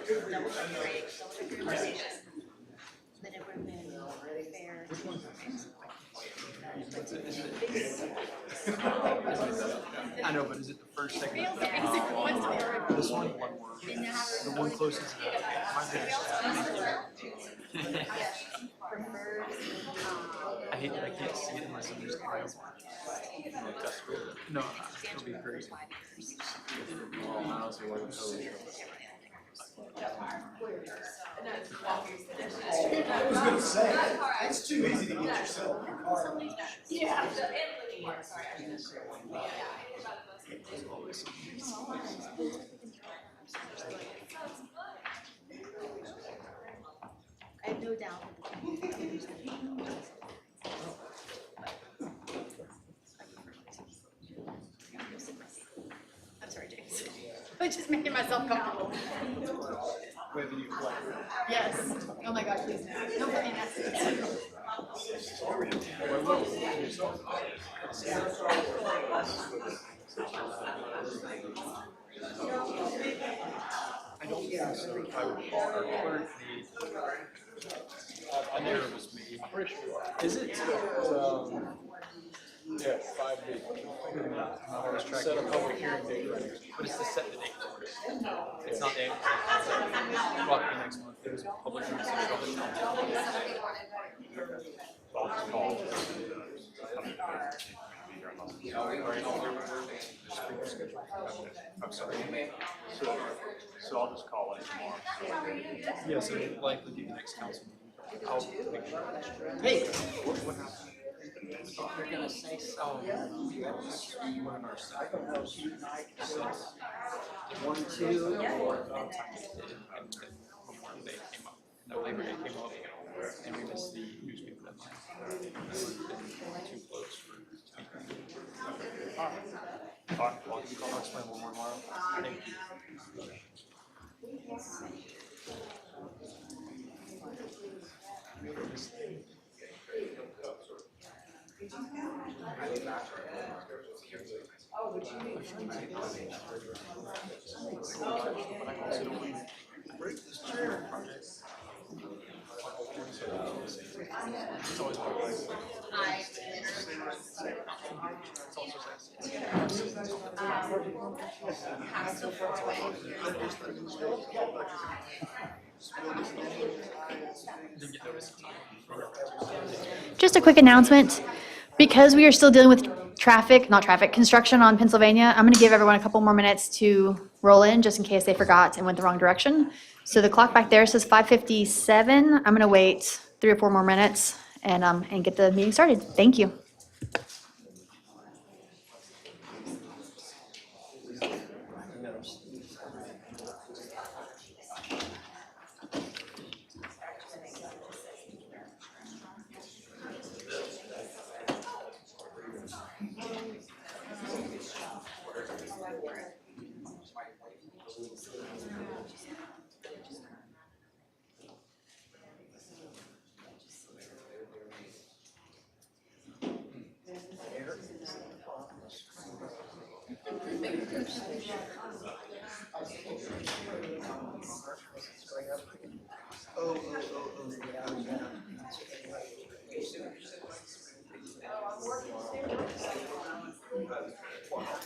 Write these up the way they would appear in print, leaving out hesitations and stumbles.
double check your age, double check your information. Then it would have been fair. I know, but is it the first, second? Feels basic ones to be already. This one word. The one closest to I hate that I can't see it unless I'm just around. No, it'll be great. I was gonna say, it's too easy to get yourself your car. Yeah. I have no doubt that I'm sorry, James. I'm just making myself comfortable. Whether you play. Yes. Oh my God, please no. Don't put me in that situation. I don't think so. If I would call our clerk, I knew it was me. Is it? Yeah, 5 days. I was tracking. Set a public hearing date, right? But it's to set the date for it. It's not the end. Well, the next month. It was public. I'm sorry. So I'll just call it tomorrow. Yeah, so likely be the next council meeting. I'll make sure. Hey, What happened? you're gonna say so. One of our staff. I don't know if you might Since 1, 2, or Memorial Day came up, no, Labor Day came up, and we missed the newspaper deadline. Too close for. Fine, I'll give you a call, I'll explain one more tomorrow. Thank you. It's always hard. I Just a quick announcement. Because we are still dealing with construction on Pennsylvania, I'm going to give everyone a couple more minutes to roll in just in case they forgot and went the wrong direction. So the clock back there says 5:57. I'm going to wait 3 or 4 more minutes and get the meeting started. Thank you.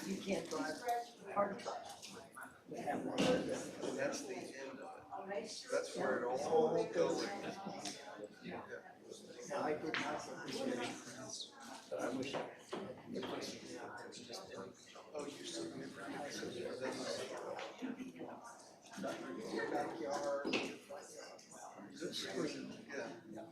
you can't drive hard truck. That's the end of it. That's where it all will go. Now, I did not get this, but I wish I. Oh, you're so different. Your backyard, your front yard. This was, yeah.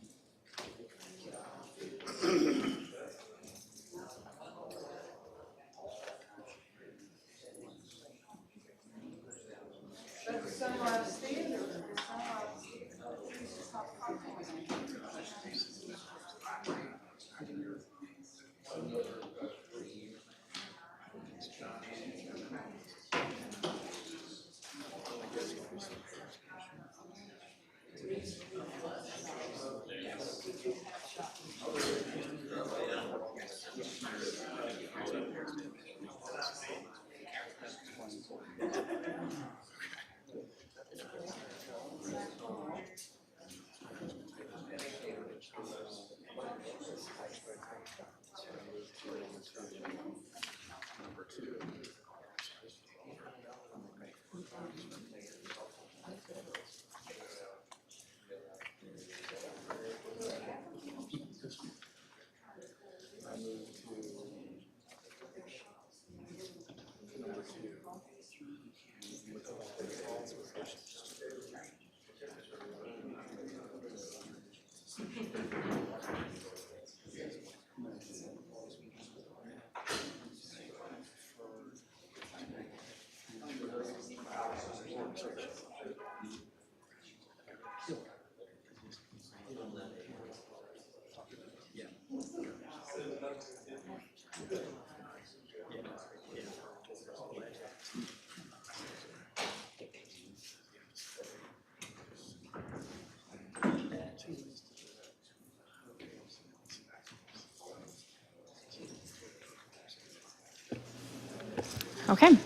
Okay.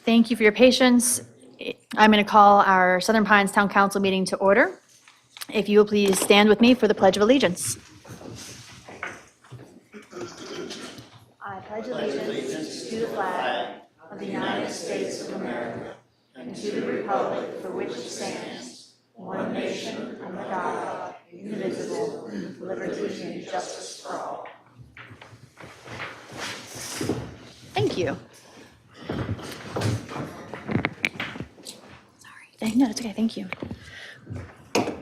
Thank you for your patience. I'm going to call our Southern Pines Town Council meeting to order. If you will please stand with me for the Pledge of Allegiance. I pledge allegiance to the flag of the United States of America and to the republic for which it stands, one nation under God, indivisible, with liberty and justice for all. Thank you. Sorry. No, it's okay. Thank you.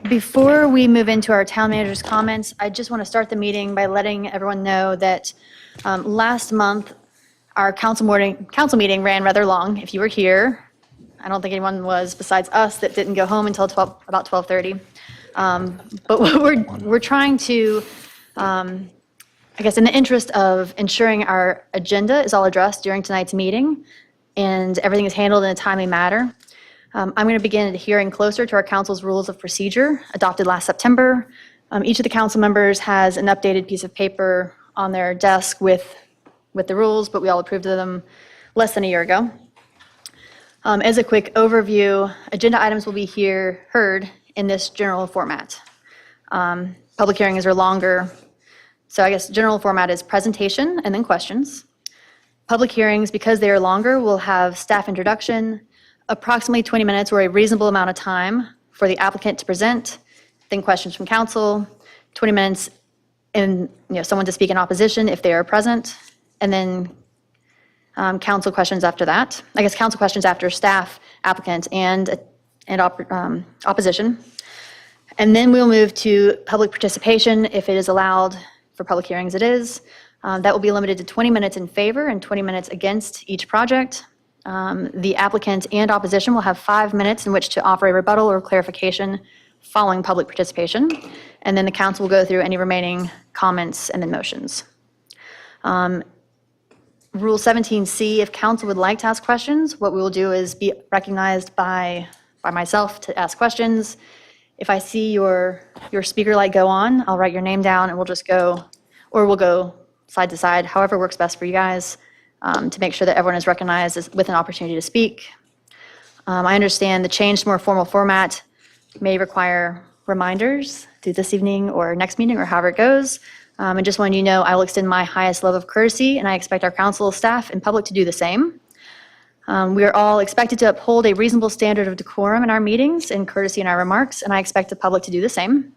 Before we move into our town manager's comments, I just want to start the meeting by letting everyone know that last month, our council meeting ran rather long. If you were here, I don't think anyone was besides us that didn't go home until about 12:30. But what we're trying to, I guess in the interest of ensuring our agenda is all addressed during tonight's meeting and everything is handled in a timely manner, I'm going to begin adhering closer to our council's rules of procedure adopted last September. Each of the council members has an updated piece of paper on their desk with the rules, but we all approved of them less than a year ago. As a quick overview, agenda items will be heard in this general format. Public hearings are longer, so I guess general format is presentation and then questions. Public hearings, because they are longer, will have staff introduction, approximately 20 minutes or a reasonable amount of time for the applicant to present, then questions from council, 20 minutes and someone to speak in opposition if they are present, and then council questions after that. I guess council questions after staff, applicant, and opposition. And then we'll move to public participation if it is allowed for public hearings. It is. That will be limited to 20 minutes in favor and 20 minutes against each project. The applicant and opposition will have 5 minutes in which to offer a rebuttal or clarification following public participation. And then the council will go through any remaining comments and then motions. Rule 17C, if council would like to ask questions, what we will do is be recognized by myself to ask questions. If I see your speaker light go on, I'll write your name down and we'll just go, or we'll go side to side, however works best for you guys, to make sure that everyone is recognized with an opportunity to speak. I understand the change to more formal format may require reminders through this evening or next meeting or however it goes. And just wanting you to know, I will extend my highest level of courtesy and I expect our council staff and public to do the same. We are all expected to uphold a reasonable standard of decorum in our meetings and courtesy in our remarks, and I expect the public to do the same.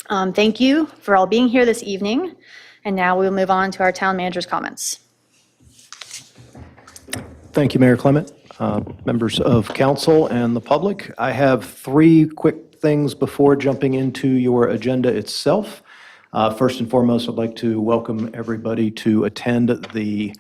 Thank you for all being here this evening. And now we'll move on to our town manager's comments. Thank you, Mayor Clement, members of council and the public. I have 3 quick things before jumping into your agenda itself. First and foremost, I'd like to welcome everybody to attend the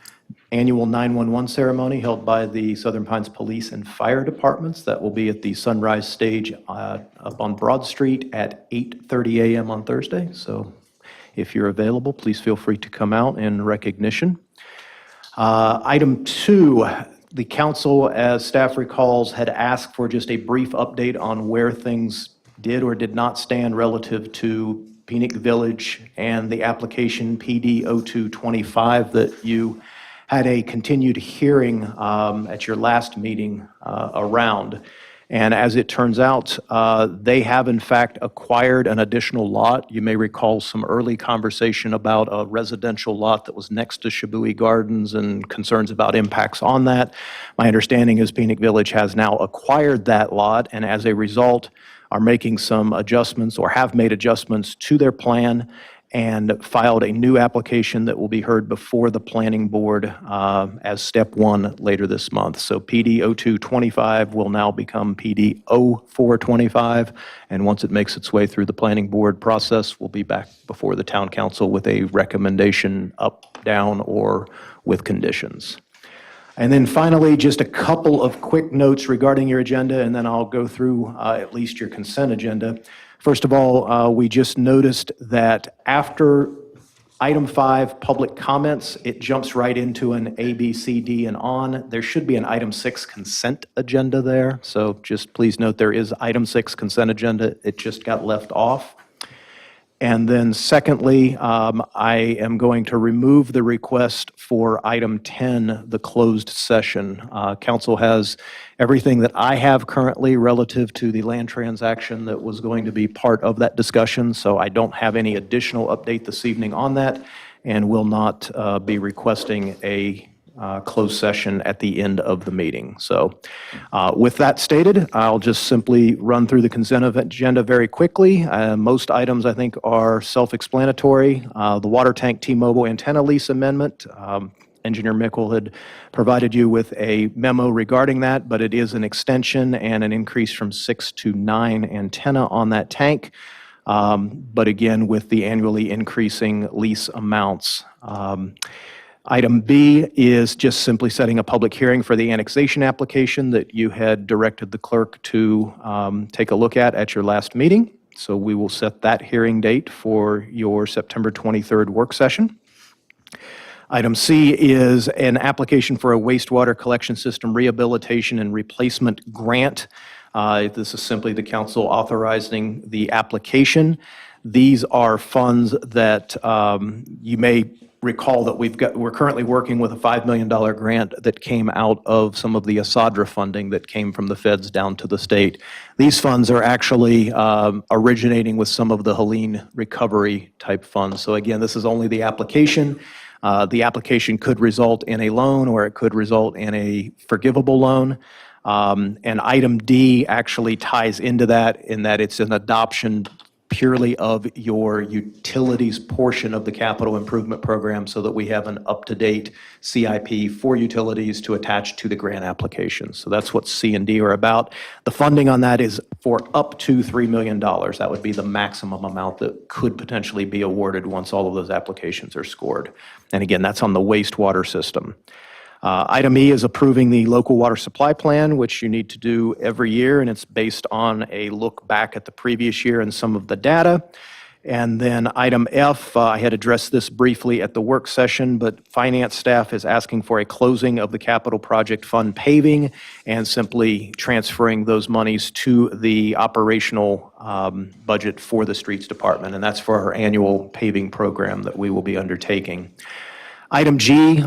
annual 911 ceremony held by the Southern Pines Police and Fire Departments. That will be at the Sunrise Stage up on Broad Street at 8:30 a.m. on Thursday. So if you're available, please feel free to come out in recognition. Item 2, the council, as staff recalls, had asked for just a brief update on where things did or did not stand relative to Phoenix Village and the application PD 0225 that you had a continued hearing at your last meeting around. And as it turns out, they have in fact acquired an additional lot. You may recall some early conversation about a residential lot that was next to Shabui Gardens and concerns about impacts on that. My understanding is Phoenix Village has now acquired that lot and as a result are making some adjustments or have made adjustments to their plan and filed a new application that will be heard before the planning board as step 1 later this month. So PD 0225 will now become PD 0425, and once it makes its way through the planning board process, we'll be back before the town council with a recommendation up, down, or with conditions. And then finally, just a couple of quick notes regarding your agenda, and then I'll go through at least your consent agenda. First of all, we just noticed that after item 5, public comments, it jumps right into an A, B, C, D, and on. There should be an item 6 consent agenda there. So just please note there is item 6 consent agenda. It just got left off. And then secondly, I am going to remove the request for item 10, the closed session. Council has everything that I have currently relative to the land transaction that was going to be part of that discussion, so I don't have any additional update this evening on that and will not be requesting a closed session at the end of the meeting. So with that stated, I'll just simply run through the consent agenda very quickly. Most items, I think, are self-explanatory. The water tank T-Mobile antenna lease amendment, Engineer Mickle had provided you with a memo regarding that, but it is an extension and an increase from 6 to 9 antenna on that tank. But again, with the annually increasing lease amounts. Item B is just simply setting a public hearing for the annexation application that you had directed the clerk to take a look at your last meeting. So we will set that hearing date for your September 23rd work session. Item C is an application for a wastewater collection system rehabilitation and replacement grant. This is simply the council authorizing the application. These are funds that you may recall that we're currently working with a $5 million grant that came out of some of the ASADRA funding that came from the feds down to the state. These funds are actually originating with some of the Helene recovery type funds. So again, this is only the application. The application could result in a loan or it could result in a forgivable loan. And item D actually ties into that in that it's an adoption purely of your utilities portion of the capital improvement program so that we have an up-to-date CIP for utilities to attach to the grant application. So that's what C and D are about. The funding on that is for up to $3 million. That would be the maximum amount that could potentially be awarded once all of those applications are scored. And again, that's on the wastewater system. Item E is approving the local water supply plan, which you need to do every year, and it's based on a look back at the previous year and some of the data. And then item F, I had addressed this briefly at the work session, but finance staff is asking for a closing of the capital project fund paving and simply transferring those monies to the operational budget for the streets department, and that's for our annual paving program that we will be undertaking. Item G,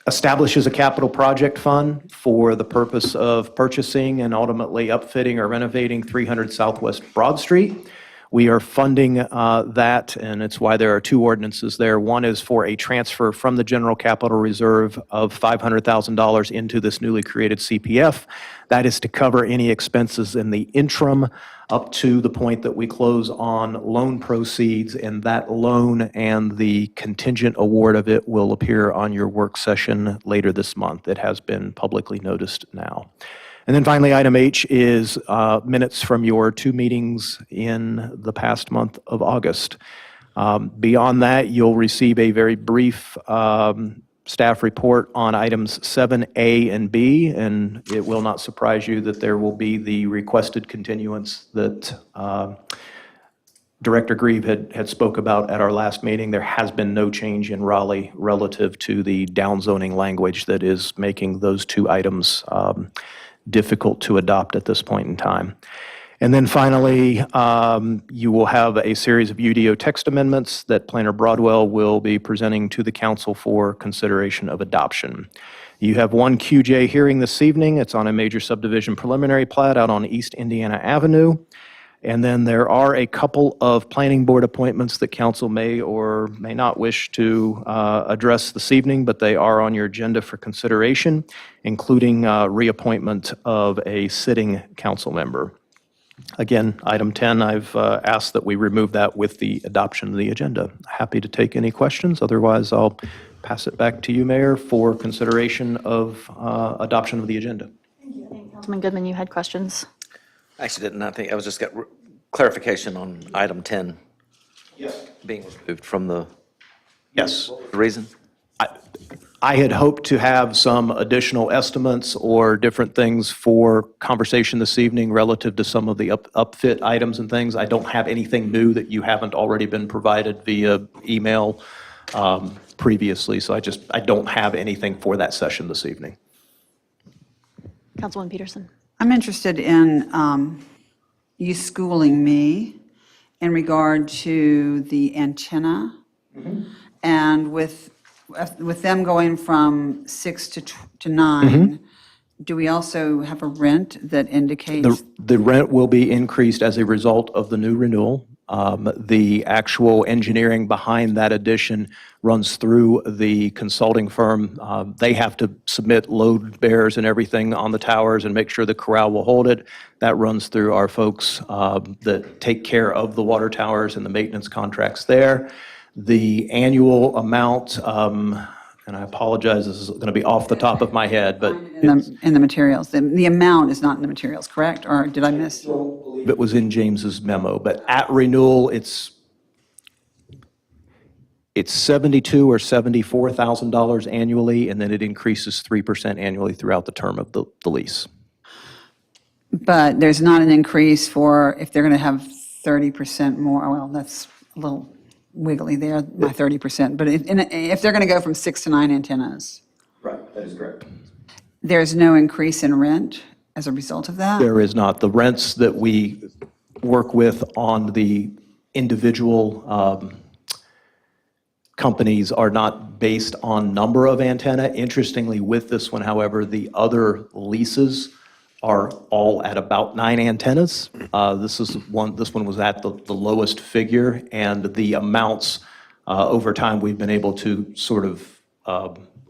establishes a capital project fund for the purpose of purchasing and ultimately upfitting or renovating 300 Southwest Broad Street. We are funding that, and it's why there are two ordinances there. One is for a transfer from the general capital reserve of $500,000 into this newly created CPF. That is to cover any expenses in the interim up to the point that we close on loan proceeds, and that loan and the contingent award of it will appear on your work session later this month. It has been publicly noticed now. And then finally, item H is minutes from your two meetings in the past month of August. Beyond that, you'll receive a very brief staff report on items 7A and B, and it will not surprise you that there will be the requested continuance that Director Grieve had spoke about at our last meeting. There has been no change in Raleigh relative to the downzoning language that is making those two items difficult to adopt at this point in time. And then finally, you will have a series of UDO text amendments that Planner Broadwell will be presenting to the council for consideration of adoption. You have one QJ hearing this evening. It's on a major subdivision preliminary plat out on East Indiana Avenue. And then there are a couple of planning board appointments that council may or may not wish to address this evening, but they are on your agenda for consideration, including reappointment of a sitting council member. Again, item 10, I've asked that we remove that with the adoption of the agenda. Happy to take any questions. Otherwise, I'll pass it back to you, Mayor, for consideration of adoption of the agenda. Councilman Goodman, you had questions? Actually didn't, I think, I was just got clarification on item 10. Yes. Being removed from the Yes. reason. I had hoped to have some additional estimates or different things for conversation this evening relative to some of the upfit items and things. I don't have anything new that you haven't already been provided via email previously, so I don't have anything for that session this evening. Councilwoman Peterson? I'm interested in you schooling me in regard to the antenna. And with them going from 6 to 9, do we also have a rent that indicates? The rent will be increased as a result of the new renewal. The actual engineering behind that addition runs through the consulting firm. They have to submit load bearers and everything on the towers and make sure the corral will hold it. That runs through our folks that take care of the water towers and the maintenance contracts there. The annual amount, and I apologize, this is going to be off the top of my head, but In the materials. The amount is not in the materials, correct? Or did I miss? it was in James's memo. But at renewal, it's $72,000 or $74,000 annually, and then it increases 3% annually throughout the term of the lease. But there's not an increase for if they're going to have 30% more. Well, that's a little wiggly there, my 30%. But if they're going to go from 6 to 9 antennas, Right, that is correct. there's no increase in rent as a result of that? There is not. The rents that we work with on the individual companies are not based on number of antenna. Interestingly, with this one, however, the other leases are all at about 9 antennas. This one was at the lowest figure, and the amounts over time, we've been able to sort of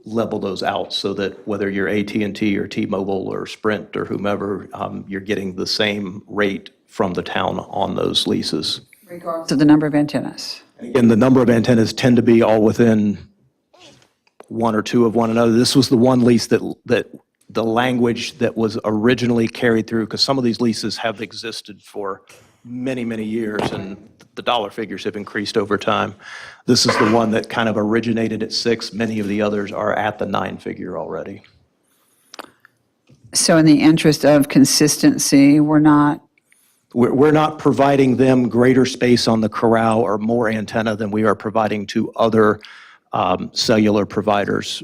level those out so that whether you're AT&T or T-Mobile or Sprint or whomever, you're getting the same rate from the town on those leases. Regardless of the number of antennas? And the number of antennas tend to be all within 1 or 2 of one another. This was the one lease that the language that was originally carried through, because some of these leases have existed for many, many years, and the dollar figures have increased over time. This is the one that kind of originated at 6. Many of the others are at the 9 figure already. So in the interest of consistency, we're not providing them greater space on the corral or more antenna than we are providing to other cellular providers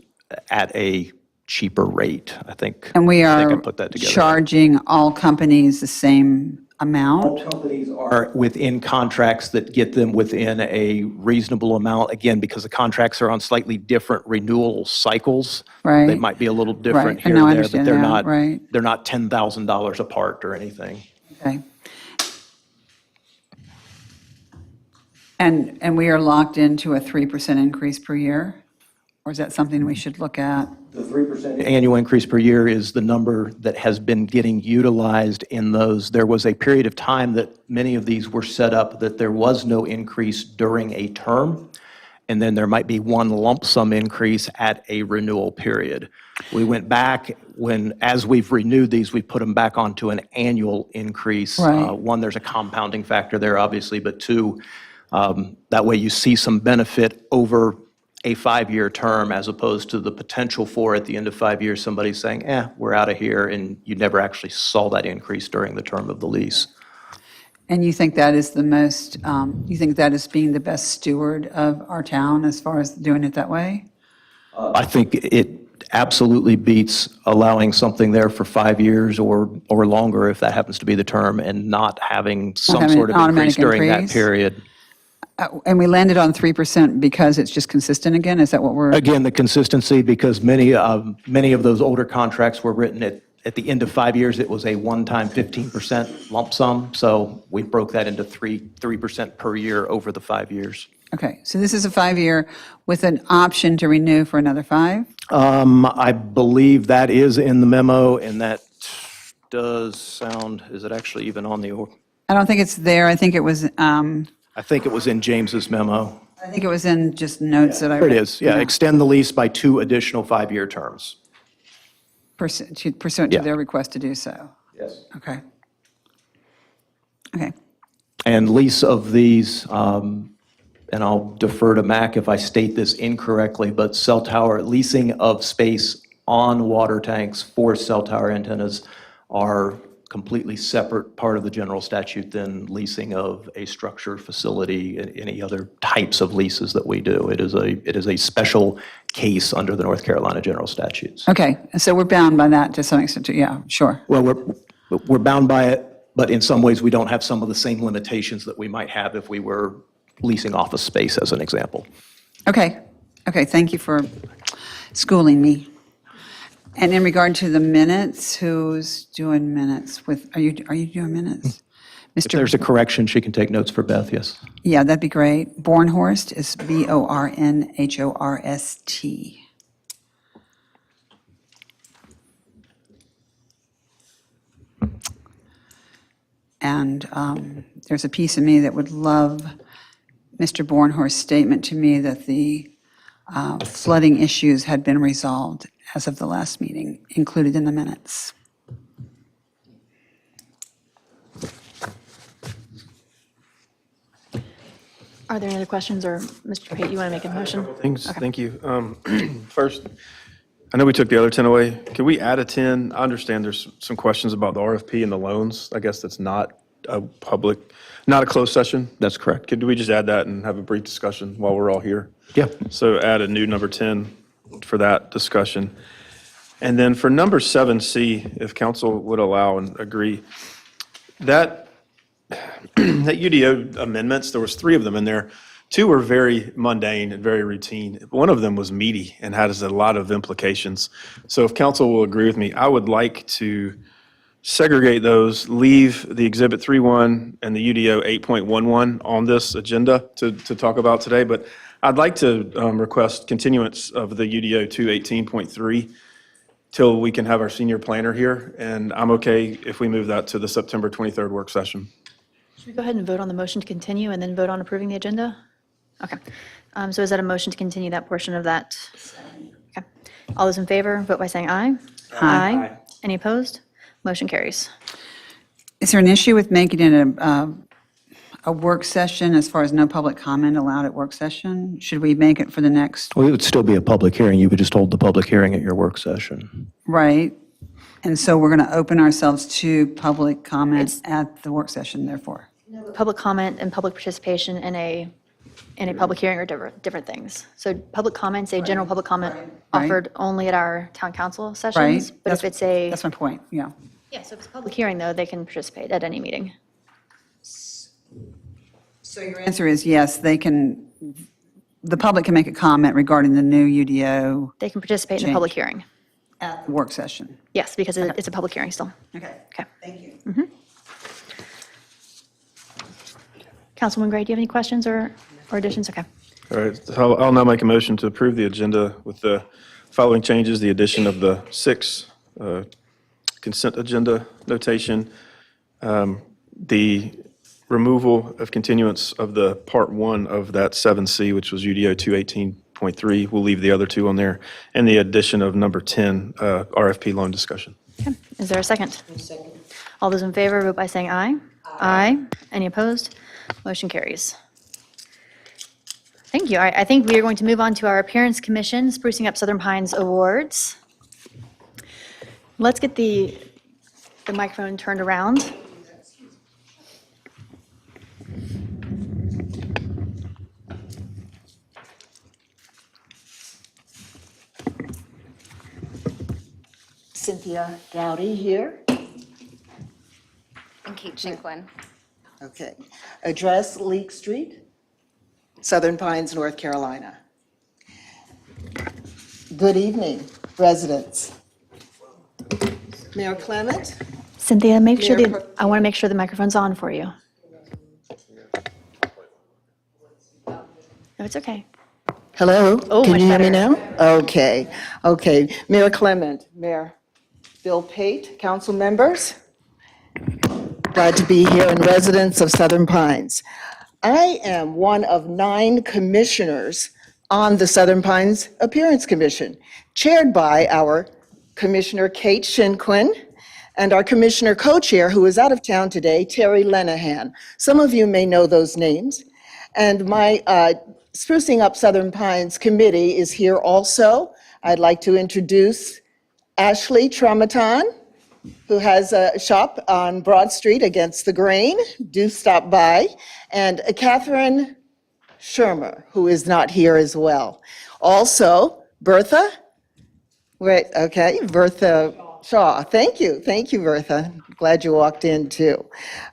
at a cheaper rate, I think. And we I think I are put that together. charging all companies the same amount? All companies are within contracts that get them within a reasonable amount, again, because the contracts are on slightly different renewal cycles. Right. They might be a little different Right. here No, I and there, but understand they're that. not, Right. they're not $10,000 apart or anything. Okay. And we are locked into a 3% increase per year? Or is that something we should look at? The 3% annual increase per year is the number that has been getting utilized in those. There was a period of time that many of these were set up that there was no increase during a term, and then there might be one lump sum increase at a renewal period. We went back as we've renewed these, we put them back onto an annual increase. Right. One, there's a compounding factor there, obviously, but 2, that way you see some benefit over a 5-year term as opposed to the potential for at the end of 5 years, somebody saying, we're out of here, and you never actually saw that increase during the term of the lease. And you think that is the most, you think that is being the best steward of our town as far as doing it that way? I think it absolutely beats allowing something there for 5 years or longer, if that happens to be the term, and not having some having sort of an increase automatic during that increase? period. And we landed on 3% because it's just consistent again? Is that what we're? Again, the consistency, because many of those older contracts were written at the end of 5 years, it was a one-time 15% lump sum. So we broke that into 3% per year over the 5 years. Okay, so this is a 5-year with an option to renew for another 5? I believe that is in the memo, and that does sound, is it actually even on the, I don't think it's there. I think it was, I think it was in James's memo. I think it was in just notes that I There read. it is, yeah, extend the lease by 2 additional 5-year terms. Pursuant to Yeah. their request to do so. Yes. Okay. Okay. And lease of these, and I'll defer to Mac if I state this incorrectly, but cell tower, leasing of space on water tanks for cell tower antennas are completely separate part of the general statute than leasing of a structure, facility, and any other types of leases that we do. It is a special case under the North Carolina general statutes. Okay, and so we're bound by that to some extent, too. Yeah, sure. Well, we're bound by it But in some ways, we don't have some of the same limitations that we might have if we were leasing office space, as an example. Okay, okay, thank you for schooling me. And in regard to the minutes, who's doing minutes with, are you doing minutes? If there's a correction, she can take notes for Beth, yes. Yeah, that'd be great. Bornhorst is Bornhorst. And there's a piece of me that would love Mr. Bornhorst's statement to me that the flooding issues had been resolved as of the last meeting, included in the minutes. Are there any other questions, or Mr. Pate, you want to make a motion? Thanks, thank you. First, I know we took the other 10 away. Can we add a 10? I understand there's some questions about the RFP and the loans. I guess that's not a public, not a closed session. That's correct. Could we just add that and have a brief discussion while we're all here? Yeah. So add a new number 10 for that discussion. And then for number 7C, if council would allow and agree, that UDO amendments, there was 3 of them in there. 2 were very mundane and very routine. One of them was meaty and has a lot of implications. So if council will agree with me, I would like to segregate those, leave the Exhibit 3.1 and the UDO 8.11 on this agenda to talk about today, but I'd like to request continuance of the UDO 218.3 till we can have our senior planner here, and I'm okay if we move that to the September 23rd work session. Should we go ahead and vote on the motion to continue and then vote on approving the agenda? Okay. So is that a motion to continue that portion of that? Okay. All those in favor, vote by saying aye. Aye. Any opposed? Motion carries. Is there an issue with making it a work session as far as no public comment allowed at work session? Should we make it for the next, Well, it would still be a public hearing. You would just hold the public hearing at your work session. right? And so we're going to open ourselves to public comment at the work session, therefore. Public comment and public participation in a public hearing are different things. So public comments, a general public comment offered only at our town council sessions. Right. But if it's a, That's my point, yeah. yeah, so if it's a public hearing, though, they can participate at any meeting. So your answer is yes, they can, the public can make a comment regarding the new UDO They can participate in the public hearing. at the work session. Yes, because it's a public hearing still. Okay. Okay. Thank you. Councilwoman Gray, do you have any questions or additions? Okay. All right, so I'll now make a motion to approve the agenda with the following changes: the addition of the 6 consent agenda notation, the removal of continuance of the part 1 of that 7C, which was UDO 218.3. We'll leave the other 2 on there, and the addition of number 10, RFP loan discussion. Okay. Is there a second? Second. All those in favor, vote by saying aye. Aye. Any opposed? Motion carries. Thank you. All right, I think we are going to move on to our Appearance Commission Sprucing Up Southern Pines Awards. Let's get the microphone turned around. Cynthia Dowdy here. And Kate Shinkwin. Okay. Address Leek Street, Southern Pines, North Carolina. Good evening, residents. Mayor Clement, Cynthia, make sure Mayor I want to make sure the microphone's on for you. No, it's okay. hello? Oh, Can much you hear me better. now? Okay, okay. Mayor Clement, Mayor Bill Pate, council members. Glad to be here, and residents of Southern Pines. I am one of 9 commissioners on the Southern Pines Appearance Commission, chaired by our Commissioner Kate Shinkwin and our Commissioner Co-Chair, who is out of town today, Terry Lenahan. Some of you may know those names. And my Sprucing Up Southern Pines Committee is here also. I'd like to introduce Ashley Tramaton, who has a shop on Broad Street against the grain. Do stop by. And Catherine Shermer, who is not here as well. Also, Bertha. Wait, okay, Bertha Shaw. Thank you, Bertha. Glad you walked in, too.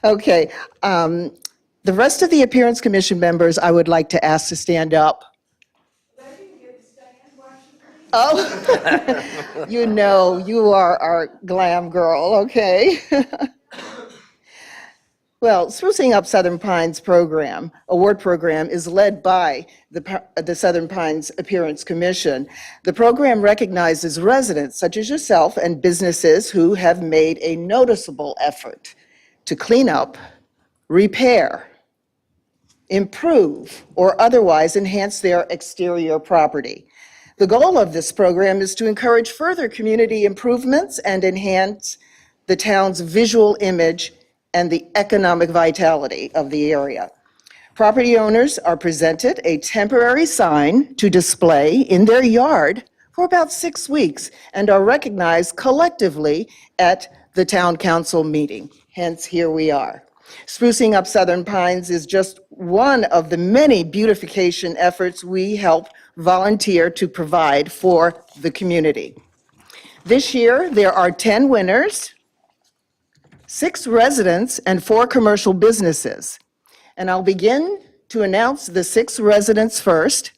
Okay. The rest of the Appearance Commission members, I would like to ask to stand up. Oh, you know, you are our glam girl, okay? Well, Sprucing Up Southern Pines program, award program, is led by the Southern Pines Appearance Commission. The program recognizes residents such as yourself and businesses who have made a noticeable effort to clean up, repair, improve, or otherwise enhance their exterior property. The goal of this program is to encourage further community improvements and enhance the town's visual image and the economic vitality of the area. Property owners are presented a temporary sign to display in their yard for about 6 weeks and are recognized collectively at the town council meeting. Hence, here we are. Sprucing Up Southern Pines is just one of the many beautification efforts we help volunteer to provide for the community. This year, there are 10 winners, 6 residents, and 4 commercial businesses. And I'll begin to announce the 6 residents first.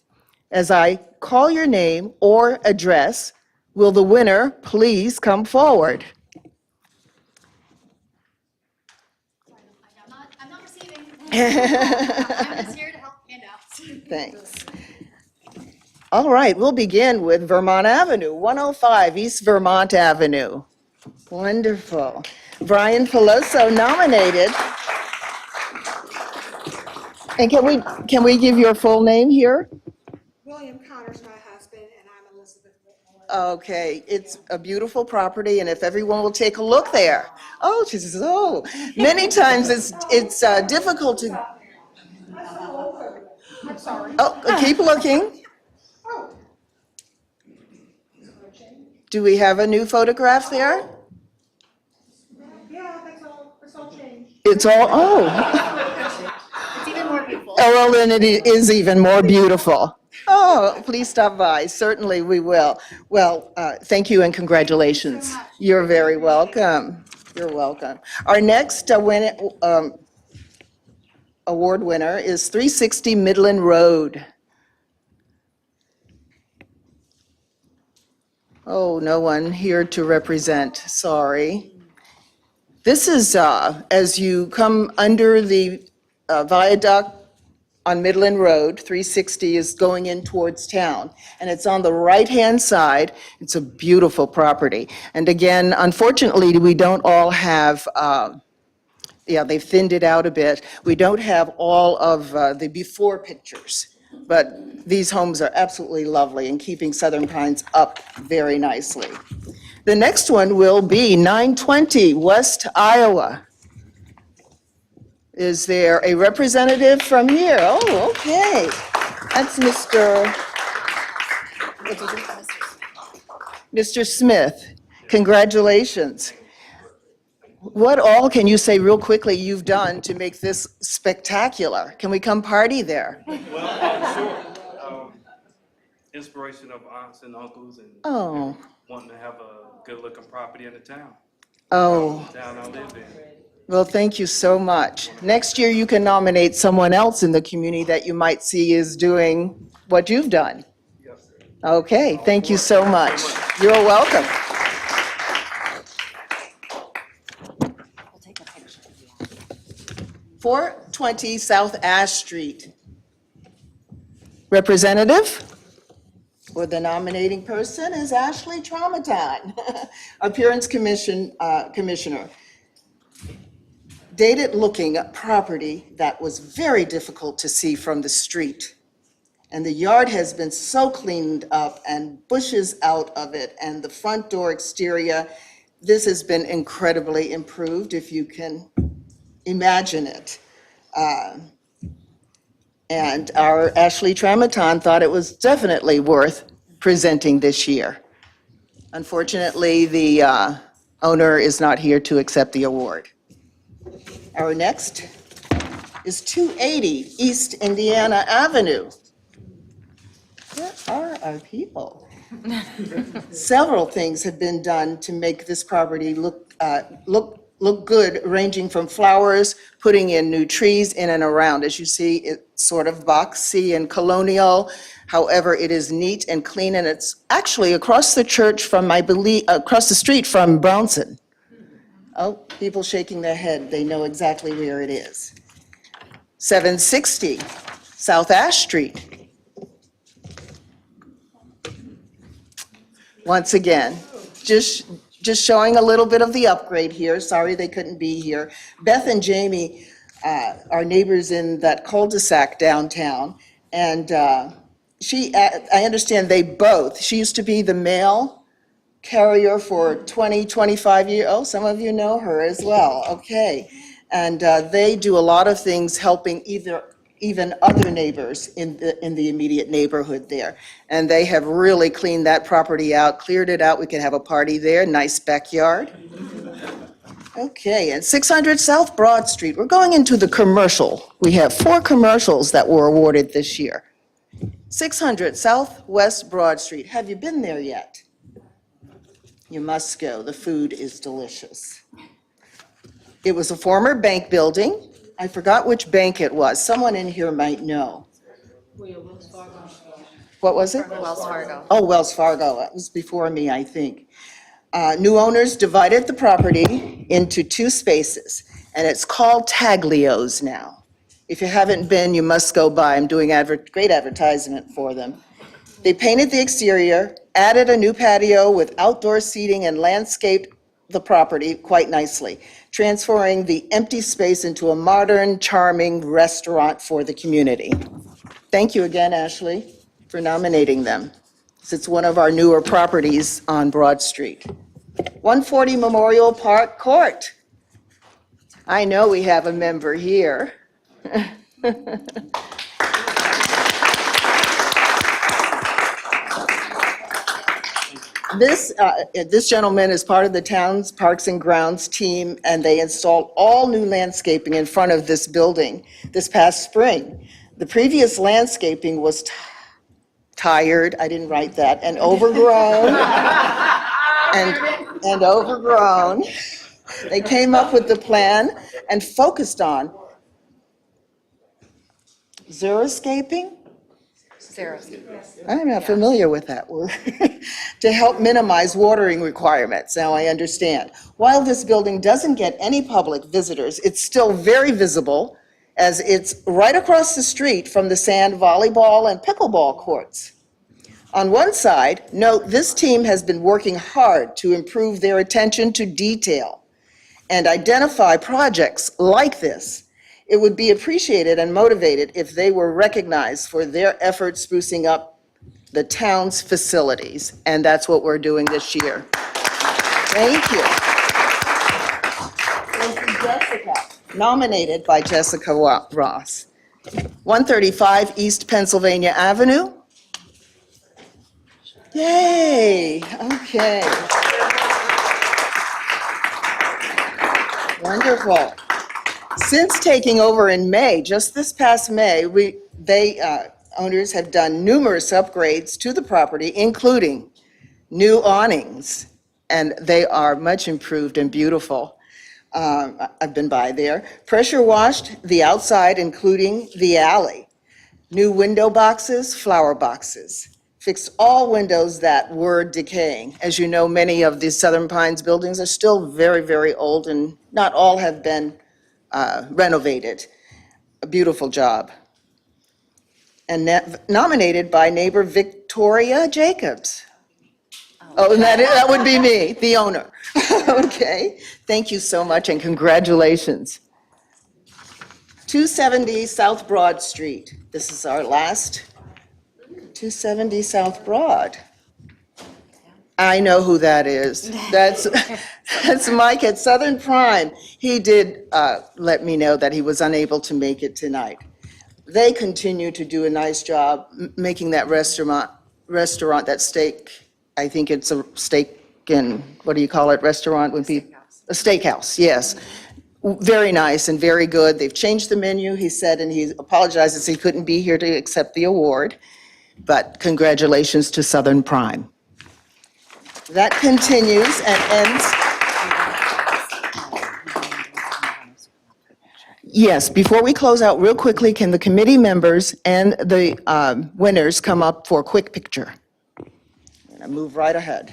As I call your name or address, will the winner please come forward? I'm not receiving. I'm just here to help hand out. Thanks. All right, we'll begin with Vermont Avenue, 105 East Vermont Avenue. Wonderful. Brian Peloso nominated. And can we give your full name here? William Connor's my husband, and I'm Elizabeth Whitmore. Okay, it's a beautiful property, and if everyone will take a look there. Oh, she says, oh, many times it's difficult to. I'm sorry. Oh, keep looking. Do we have a new photograph there? Yeah, it's all changed. It's all, oh. It's even more beautiful. Oh, well, then it is even more beautiful. Oh, please stop by. Certainly we will. Well, thank you and congratulations. You're very welcome. You're welcome. Our next award winner is 360 Midland Road. Oh, no one here to represent, sorry. This is, as you come under the viaduct on Midland Road, 360 is going in towards town, and it's on the right-hand side. It's a beautiful property. And again, unfortunately, we don't all have, they've thinned it out a bit. We don't have all of the before pictures, but these homes are absolutely lovely and keeping Southern Pines up very nicely. The next one will be 920 West Iowa. Is there a representative from here? Oh, okay. That's Mr. Smith. Congratulations. What all can you say real quickly you've done to make this spectacular? Can we come party there? Well, sure. Inspiration of aunts and uncles and Oh, wanting to have a good-looking property in the town. oh. The town I live in. Well, thank you so much. Next year, you can nominate someone else in the community that you might see is doing what you've done. Yes, sir. Okay, thank you so much. You're welcome. We'll take a picture. 420 South Ash Street. Representative? Or the nominating person is Ashley Traumaton, Appearance Commissioner. Dated-looking property that was very difficult to see from the street. And the yard has been so cleaned up and bushes out of it, and the front door exterior, this has been incredibly improved, if you can imagine it. And our Ashley Traumaton thought it was definitely worth presenting this year. Unfortunately, the owner is not here to accept the award. Our next is 280 East Indiana Avenue. Where are our people? Several things have been done to make this property look look good, ranging from flowers, putting in new trees in and around. As you see, it's sort of boxy and colonial. However, it is neat and clean, and it's actually across the church from, I believe, across the street from Brownson. Oh, people shaking their head, they know exactly where it is. 760 South Ash Street. Once again, just showing a little bit of the upgrade here. Sorry they couldn't be here. Beth and Jamie are neighbors in that cul-de-sac downtown. And I understand she used to be the mail carrier for 20, 25 years. Oh, some of you know her as well. Okay. And they do a lot of things helping even other neighbors in the immediate neighborhood there. And they have really cleaned that property out, cleared it out. We can have a party there, nice backyard. Okay, and 600 South Broad Street. We're going into the commercial. We have 4 commercials that were awarded this year. 600 Southwest Broad Street. Have you been there yet? You must go. The food is delicious. It was a former bank building. I forgot which bank it was. Someone in here might know. What was it? Wells Fargo. Oh, Wells Fargo. That was before me, I think. New owners divided the property into 2 spaces, and it's called Taglio's now. If you haven't been, you must go by. I'm doing great advertisement for them. They painted the exterior, added a new patio with outdoor seating, and landscaped the property quite nicely, transferring the empty space into a modern, charming restaurant for the community. Thank you again, Ashley, for nominating them. It's one of our newer properties on Broad Street. 140 Memorial Park Court. I know we have a member here. This gentleman is part of the town's Parks and Grounds team, and they installed all new landscaping in front of this building this past spring. The previous landscaping was tired, I didn't write that, and overgrown, and overgrown. They came up with the plan and focused on xeriscaping? I'm not familiar with that word. To help minimize watering requirements. Now I understand. While this building doesn't get any public visitors, it's still very visible as it's right across the street from the sand volleyball and pickleball courts. On one side, note this team has been working hard to improve their attention to detail and identify projects like this. It would be appreciated and motivated if they were recognized for their efforts sprucing up the town's facilities, and that's what we're doing this year. Thank you. Thank you, Jessica. Nominated by Jessica Ross. 135 East Pennsylvania Avenue. Yay, okay. Wonderful. Since taking over in May, just this past May, owners have done numerous upgrades to the property, including new awnings, and they are much improved and beautiful. I've been by there. Pressure washed the outside, including the alley. New window boxes, flower boxes. Fixed all windows that were decaying. As you know, many of the Southern Pines buildings are still very, very old, and not all have been renovated. A beautiful job. And nominated by neighbor Victoria Jacobs. Oh, and that would be me, the owner. Okay, thank you so much and congratulations. 270 South Broad Street. This is our last 270 South Broad. I know who that is. That's Mike at Southern Prime. He did let me know that he was unable to make it tonight. They continue to do a nice job making that restaurant, that steak, I think it's a steak and, what do you call it, restaurant would be? A steakhouse, yes. Very nice and very good. They've changed the menu, he said, and he apologizes he couldn't be here to accept the award. But congratulations to Southern Prime. That continues and ends. Yes, before we close out real quickly, can the committee members and the winners come up for a quick picture? And I move right ahead.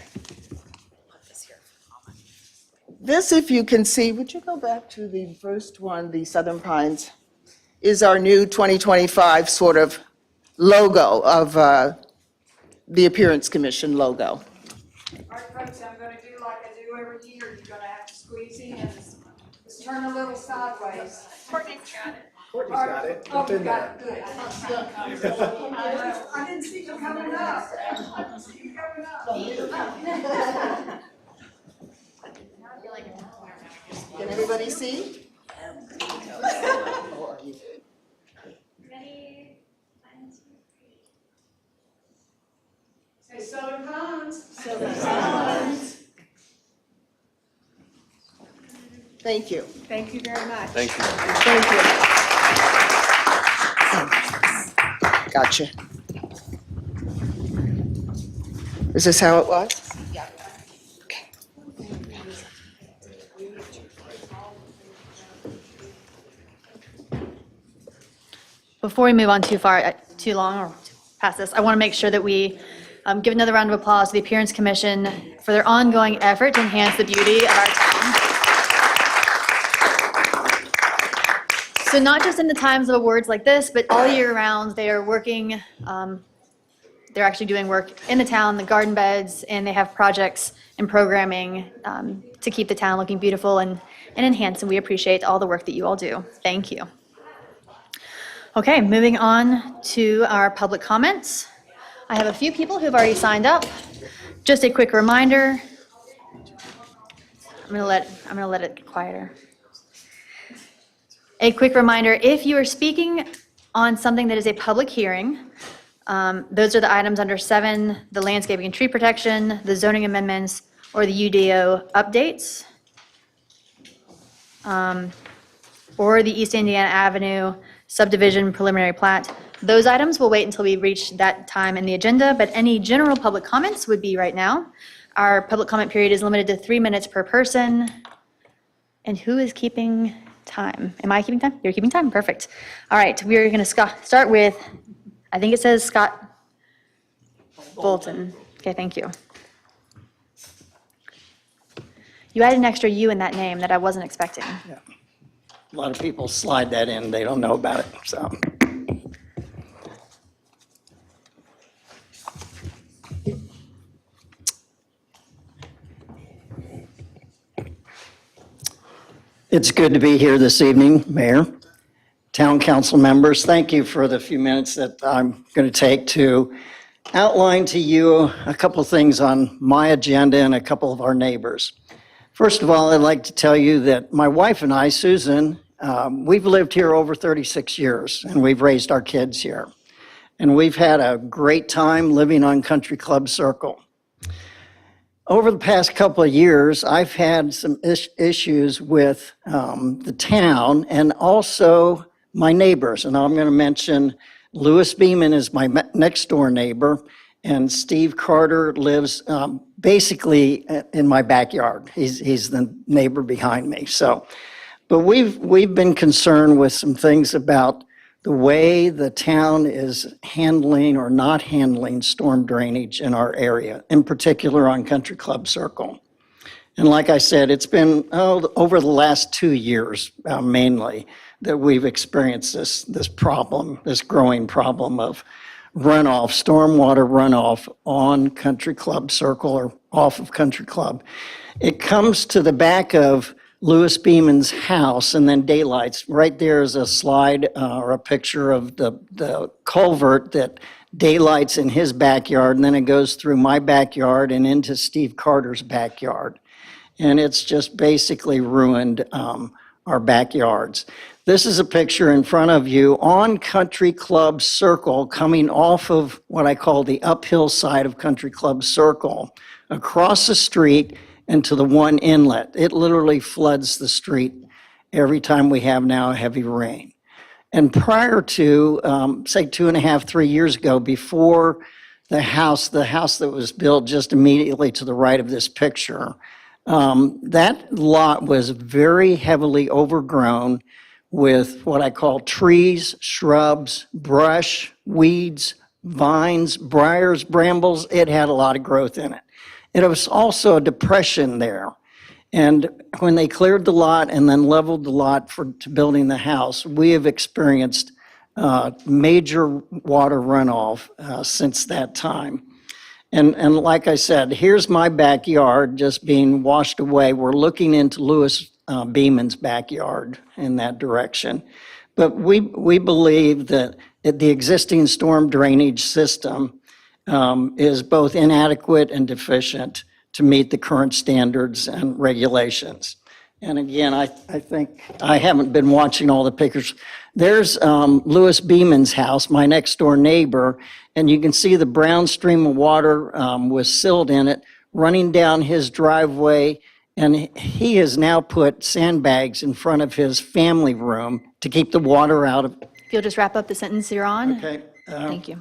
This, if you can see, would you go back to the first one, the Southern Pines, is our new 2025 sort of logo of the Appearance Commission logo. All right, folks, I'm gonna do like I do every year. You're gonna have to squeeze in. Let's turn a little sideways. Courtney's got it. Courtney's got it. Oh, Up in you got it, good. I didn't see you coming up. I didn't see you coming up. Can everybody see? Ready? Say Southern Pines. Thank you. Thank you very much. Thank you. Thank you. Gotcha. Is this how it was? Yeah. Okay. Before we move on too far, too long or past this, I want to make sure that we give another round of applause to the Appearance Commission for their ongoing effort to enhance the beauty of our town. So not just in the times of awards like this, but all year round, they are working, they're actually doing work in the town, the garden beds, and they have projects and programming to keep the town looking beautiful and enhanced, and we appreciate all the work that you all do. Thank you. Okay, moving on to our public comments. I have a few people who've already signed up. Just a quick reminder. I'm gonna let it get quieter. A quick reminder, if you are speaking on something that is a public hearing, those are the items under 7, the landscaping and tree protection, the zoning amendments, or the UDO updates, or the East Indiana Avenue subdivision preliminary plat. Those items will wait until we reach that time in the agenda, but any general public comments would be right now. Our public comment period is limited to 3 minutes per person. And who is keeping time? Am I keeping time? You're keeping time? Perfect. All right, we're going to start with, I think it says Scott Bolton. Okay, thank you. You added an extra U in that name that I wasn't expecting. A lot of people slide that in, they don't know about it, so. It's good to be here this evening, Mayor, Town Council members. Thank you for the few minutes that I'm going to take to outline to you a couple things on my agenda and a couple of our neighbors. First of all, I'd like to tell you that my wife and I, Susan, we've lived here over 36 years, and we've raised our kids here. And we've had a great time living on Country Club Circle. Over the past couple of years, I've had some issues with the town and also my neighbors. And I'm going to mention Louis Beeman is my next door neighbor, and Steve Carter lives basically in my backyard. He's the neighbor behind me. So, but we've been concerned with some things about the way the town is handling or not handling storm drainage in our area, in particular on Country Club Circle. And like I said, it's been over the last 2 years mainly that we've experienced this problem, this growing problem of runoff, stormwater runoff on Country Club Circle or off of Country Club. It comes to the back of Louis Beeman's house, and then daylights. Right there is a slide or a picture of the culvert that daylights in his backyard, and then it goes through my backyard and into Steve Carter's backyard. And it's just basically ruined our backyards. This is a picture in front of you on Country Club Circle, coming off of what I call the uphill side of Country Club Circle, across the street and to the one inlet. It literally floods the street every time we have now a heavy rain. And prior to, say 2.5, 3 years ago, before the house that was built just immediately to the right of this picture, that lot was very heavily overgrown with what I call trees, shrubs, brush, weeds, vines, briars, brambles. It had a lot of growth in it. It was also a depression there. And when they cleared the lot and then leveled the lot to building the house, we have experienced major water runoff since that time. And like I said, here's my backyard just being washed away. We're looking into Louis Beeman's backyard in that direction. But we believe that the existing storm drainage system is both inadequate and deficient to meet the current standards and regulations. And again, I think, I haven't been watching all the pictures. There's Louis Beeman's house, my next door neighbor, and you can see the brown stream of water with silt in it running down his driveway. And he has now put sandbags in front of his family room to keep the water out of. If you'll just wrap up the sentence you're on. Okay. Thank you.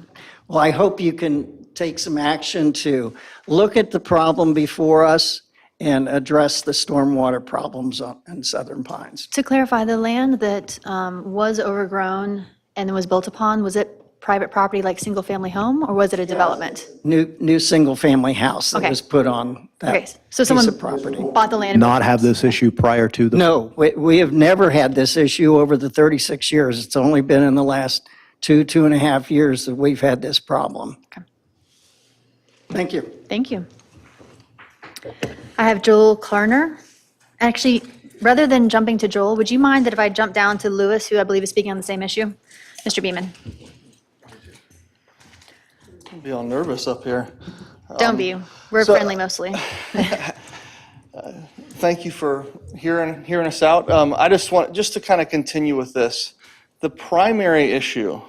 Well, I hope you can take some action to look at the problem before us and address the stormwater problems in Southern Pines. To clarify, the land that was overgrown and was built upon, was it private property like single-family home, or was it a development? New single-family house that Okay. was put on Okay, that so piece someone of property. bought the land. and Not built have the this issue prior to the. No, we have never had this issue over the 36 years. It's only been in the last 2.5 years that we've had this problem. Okay. Thank you. Thank you. I have Joel Klarner. Actually, rather than jumping to Joel, would you mind that if I jump down to Louis, who I believe is speaking on the same issue? Mr. Beeman. Be all nervous up here. Don't be. We're so- friendly mostly. Thank you for hearing us out. I just want to kind of continue with this. The primary issue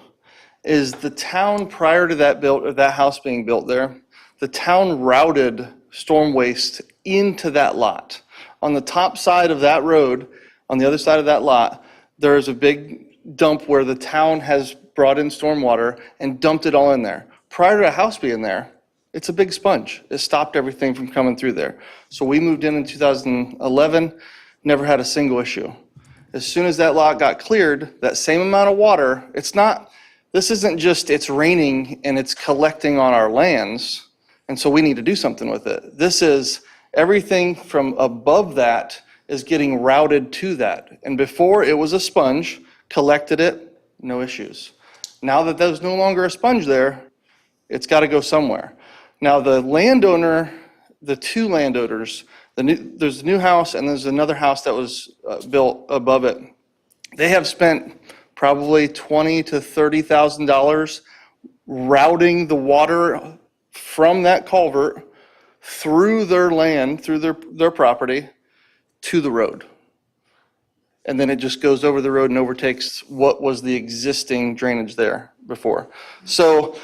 is the town prior to that house being built there, the town routed storm waste into that lot. On the top side of that road, on the other side of that lot, there is a big dump where the town has brought in stormwater and dumped it all in there. Prior to a house being there, it's a big sponge. It stopped everything from coming through there. So we moved in 2011, never had a single issue. As soon as that lot got cleared, that same amount of water, this isn't just it's raining and it's collecting on our lands, and so we need to do something with it. This is everything from above that is getting routed to that. And before it was a sponge, collected it, no issues. Now that there's no longer a sponge there, it's got to go somewhere. Now the landowner, the two landowners, there's a new house and there's another house that was built above it. They have spent probably $20,000 to $30,000 routing the water from that culvert through their land, through their property, to the road. And then it just goes over the road and overtakes what was the existing drainage there before. So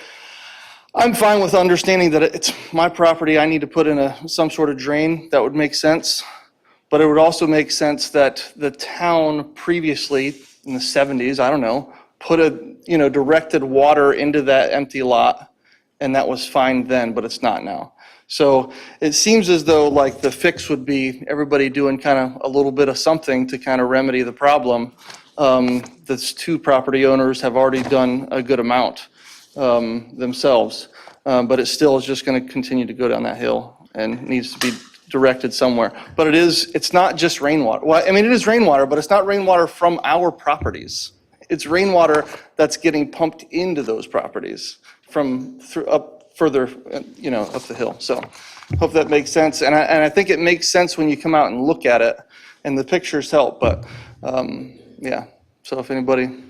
I'm fine with understanding that it's my property, I need to put in some sort of drain, that would make sense. But it would also make sense that the town previously, in the 70s, I don't know, put directed water into that empty lot, and that was fine then, but it's not now. So it seems as though like the fix would be everybody doing kind of a little bit of something to kind of remedy the problem. The two property owners have already done a good amount themselves, but it still is just going to continue to go down that hill and needs to be directed somewhere. But it's not just rainwater. Well, I mean, it is rainwater, but it's not rainwater from our properties. It's rainwater that's getting pumped into those properties from up further, up the hill. So hope that makes sense. And I think it makes sense when you come out and look at it, and the pictures help, but yeah. So if anybody.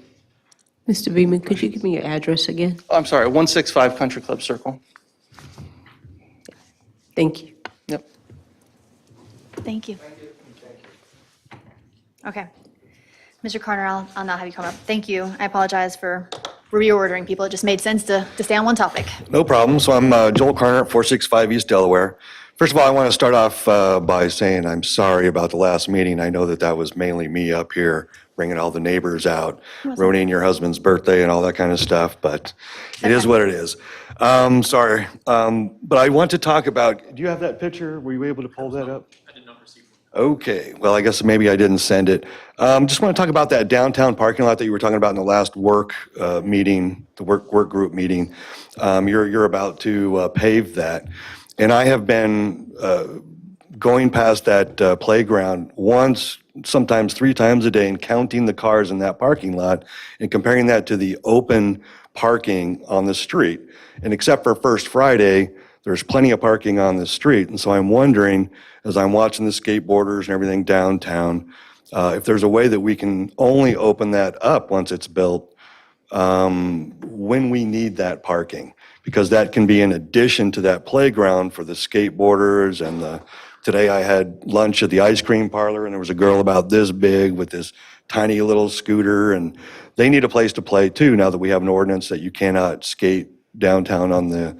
Mr. Beeman, could you give me your address again? I'm sorry, 165 Country Club Circle. Thank you. Yep. Thank you. Okay. Mr. Carter, I'll not have you come up. Thank you. I apologize for reordering people. It just made sense to stay on one topic. No problem. So I'm Joel Carter at 465 East Delaware. First of all, I want to start off by saying I'm sorry about the last meeting. I know that was mainly me up here bringing all the neighbors out, ruining your husband's birthday and all that kind of stuff, but it is what it is. Sorry. But I want to talk about, do you have that picture? Were you able to pull that up? I did not receive one. Okay, well, I guess maybe I didn't send it. Just want to talk about that downtown parking lot that you were talking about in the last work meeting, the work group meeting. You're about to pave that. And I have been going past that playground once, sometimes 3 times a day, and counting the cars in that parking lot and comparing that to the open parking on the street. And except for First Friday, there's plenty of parking on the street. And so I'm wondering, as I'm watching the skateboarders and everything downtown, if there's a way that we can only open that up once it's built when we need that parking. Because that can be in addition to that playground for the skateboarders and today I had lunch at the ice cream parlor and there was a girl about this big with this tiny little scooter, and they need a place to play too now that we have an ordinance that you cannot skate downtown on the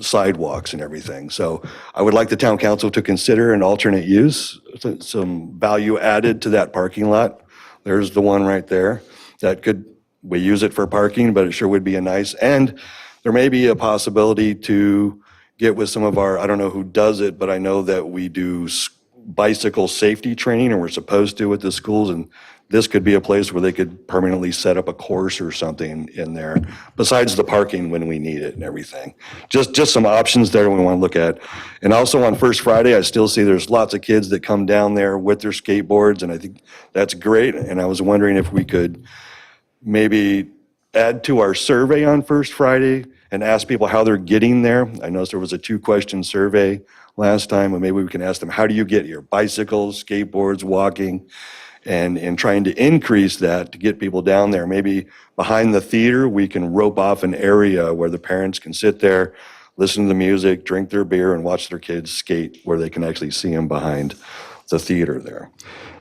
sidewalks and everything. So I would like the town council to consider an alternate use, some value added to that parking lot. There's the one right there. We use it for parking, but it sure would be a nice, and there may be a possibility to get with some of our, I don't know who does it, but I know that we do bicycle safety training, and we're supposed to at the schools, and this could be a place where they could permanently set up a course or something in there, besides the parking when we need it and everything. Just some options there we want to look at. And also on First Friday, I still see there's lots of kids that come down there with their skateboards, and I think that's great. And I was wondering if we could maybe add to our survey on First Friday and ask people how they're getting there. I noticed there was a 2-question survey last time, but maybe we can ask them, how do you get here? Bicycles, skateboards, walking? And trying to increase that to get people down there. Maybe behind the theater, we can rope off an area where the parents can sit there, listen to the music, drink their beer, and watch their kids skate where they can actually see them behind the theater there.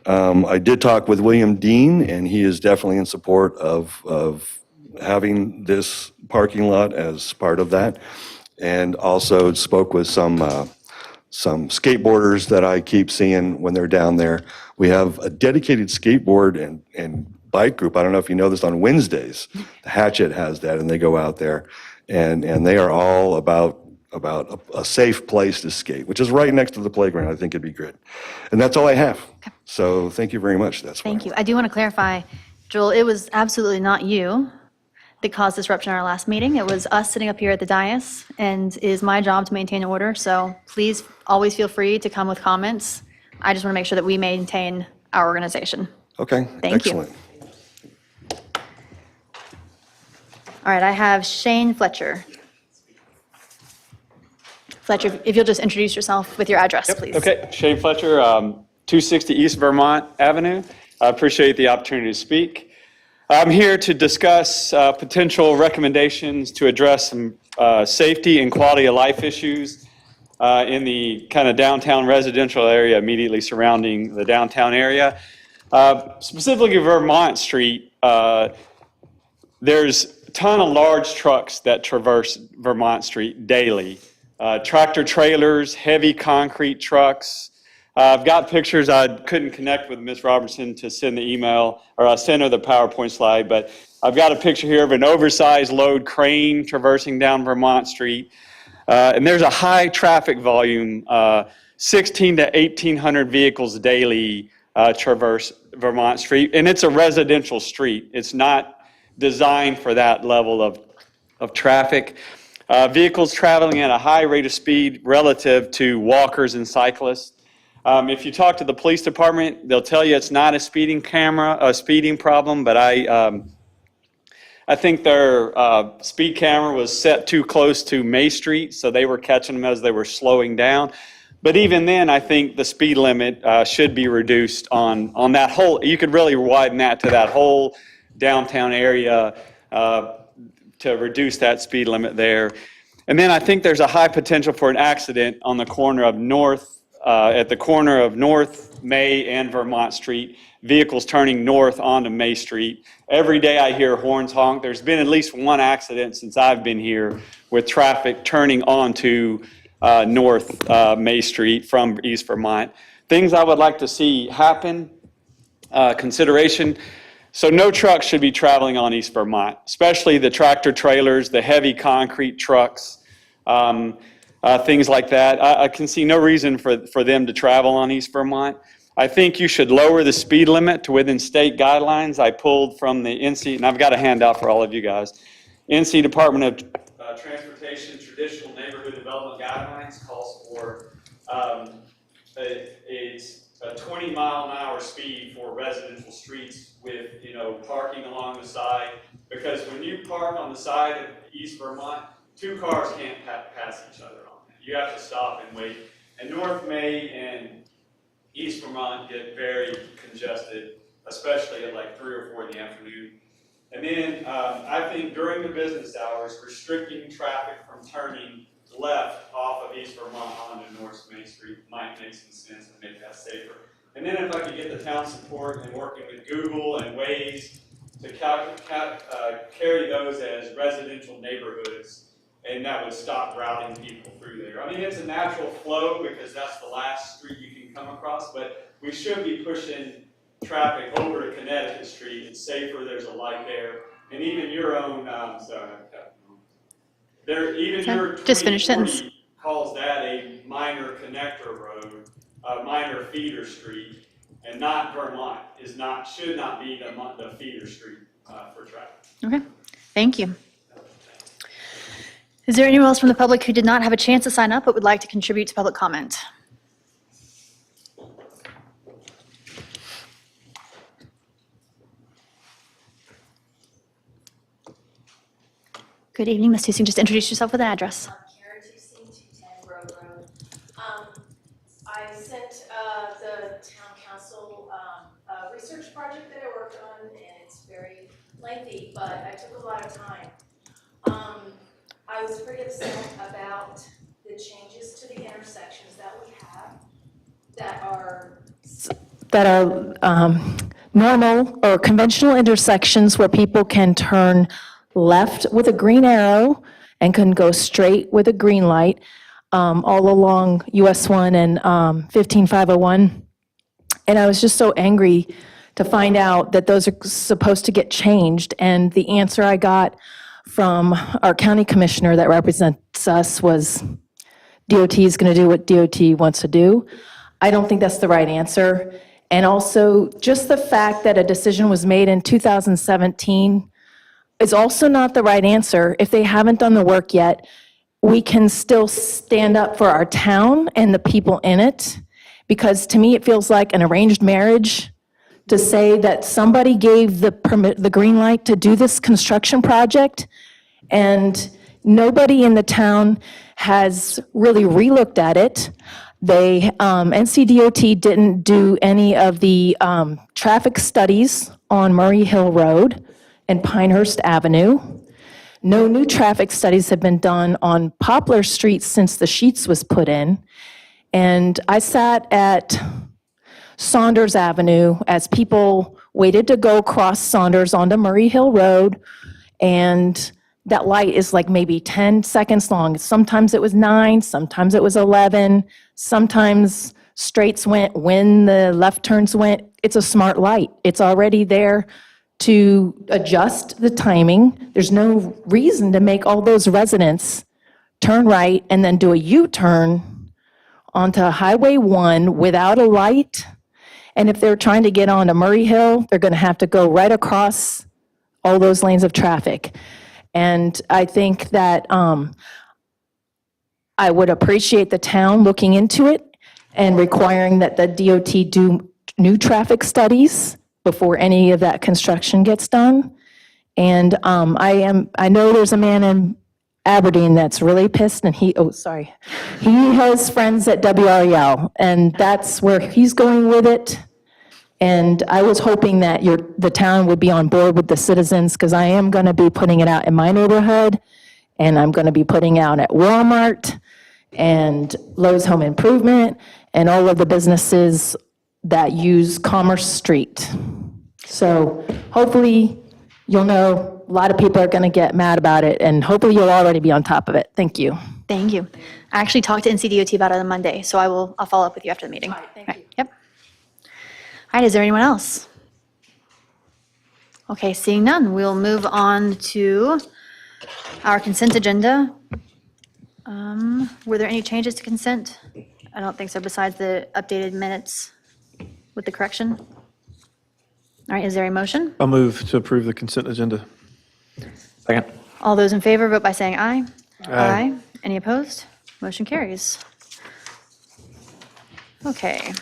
I did talk with William Dean, and he is definitely in support of having this parking lot as part of that. And also spoke with some skateboarders that I keep seeing when they're down there. We have a dedicated skateboard and bike group. I don't know if you know this, on Wednesdays. The Hatchet has that, and they go out there, and they are all about a safe place to skate, which is right next to the playground. I think it'd be good. And that's all I have. So thank you very much. Thank you. I do want to clarify, Joel, it was absolutely not you that caused disruption in our last meeting. It was us sitting up here at the dais, and it is my job to maintain order. So please always feel free to come with comments. I just want to make sure that we maintain our organization. Okay, Thank you. excellent. All right, I have Shane Fletcher. Fletcher, if you'll just introduce yourself with your address, please. Okay, Shane Fletcher, 260 East Vermont Avenue. I appreciate the opportunity to speak. I'm here to discuss potential recommendations to address some safety and quality of life issues in the kind of downtown residential area immediately surrounding the downtown area. Specifically Vermont Street, there's a ton of large trucks that traverse Vermont Street daily. Tractor trailers, heavy concrete trucks. I've got pictures. I couldn't connect with Ms. Robertson to send the email, or I sent her the PowerPoint slide, but I've got a picture here of an oversized load crane traversing down Vermont Street. And there's a high traffic volume, 16 to 1,800 vehicles daily traverse Vermont Street. And it's a residential street. It's not designed for that level of traffic. Vehicles traveling at a high rate of speed relative to walkers and cyclists. If you talk to the police department, they'll tell you it's not a speeding problem, but I think their speed camera was set too close to May Street, so they were catching them as they were slowing down. But even then, I think the speed limit should be reduced on that whole, you could really widen that to that whole downtown area to reduce that speed limit there. And then I think there's a high potential for an accident on the corner of at the corner of North May and Vermont Street, vehicles turning north onto May Street. Every day I hear horns honk. There's been at least one accident since I've been here with traffic turning onto North May Street from East Vermont. Things I would like to see happen, consideration. So no trucks should be traveling on East Vermont, especially the tractor trailers, the heavy concrete trucks. things like that. I can see no reason for them to travel on East Vermont. I think you should lower the speed limit to within state guidelines. I pulled from the NC, and I've got a handout for all of you guys. NC Department of Transportation Traditional Neighborhood Development Guidelines calls for a 20-mile-an-hour speed for residential streets with, parking along the side. Because when you park on the side of East Vermont, 2 cars can't pass each other on that. You have to stop and wait. And North May and East Vermont get very congested, especially at like 3 or 4 in the afternoon. And then I think during the business hours, restricting traffic from turning left off of East Vermont onto North Main Street might make some sense and make that safer. And then if I could get the town support and working with Google and Waze to carry those as residential neighborhoods, and that would stop routing people through there. I mean, it's a natural flow because that's the last street you can come across, but we should be pushing traffic over to Connecticut Street. It's safer, there's a light there, and even your own, your Just finish sentence. 2040 calls that a minor connector road, a minor feeder street, and not Vermont should not be the feeder street for traffic. Okay, thank you. Is there anyone else from the public who did not have a chance to sign up but would like to contribute to public comment? Good evening, Ms. Tusing. Just introduce yourself with an address. Karen Tusing, 210 Grove Road. I sent the town council a research project that I worked on, and it's very lengthy, but I took a lot of time. I was pretty upset about the changes to the intersections that we have that are normal or conventional intersections where people can turn left with a green arrow and can go straight with a green light all along US 1 and 15501. And I was just so angry to find out that those are supposed to get changed. And the answer I got from our county commissioner that represents us was DOT is going to do what DOT wants to do. I don't think that's the right answer. And also, just the fact that a decision was made in 2017 is also not the right answer. If they haven't done the work yet, we can still stand up for our town and the people in it, because to me, it feels like an arranged marriage to say that somebody gave the permit, the green light to do this construction project, and nobody in the town has really relooked at it. They, NCDOT didn't do any of the traffic studies on Murray Hill Road and Pinehurst Avenue. No new traffic studies have been done on Poplar Street since the sheets was put in. And I sat at Saunders Avenue as people waited to go across Saunders onto Murray Hill Road, and that light is like maybe 10 seconds long. Sometimes it was 9, sometimes it was 11, sometimes straights went when the left turns went. It's a smart light. It's already there to adjust the timing. There's no reason to make all those residents turn right and then do a U-turn onto Highway 1 without a light. And if they're trying to get onto Murray Hill, they're going to have to go right across all those lanes of traffic. And I think that I would appreciate the town looking into it and requiring that the DOT do new traffic studies before any of that construction gets done. And I know there's a man in Aberdeen that's really pissed, and he has friends at WREL, and that's where he's going with it. And I was hoping that the town would be on board with the citizens, because I am going to be putting it out in my neighborhood, and I'm going to be putting out at Walmart and Lowe's Home Improvement and all of the businesses that use Commerce Street. So hopefully you'll know a lot of people are going to get mad about it, and hopefully you'll already be on top of it. Thank you. Thank you. I actually talked to NCDOT about it on Monday, so I'll follow up with you after the meeting. All right, thank you. Yep. All right, is there anyone else? Okay, seeing none, we'll move on to our consent agenda. Were there any changes to consent? I don't think so, besides the updated minutes with the correction. All right, is there a motion? I'll move to approve the consent agenda. Second. All those in favor, vote by saying aye. Aye. Any opposed? Motion carries. Okay.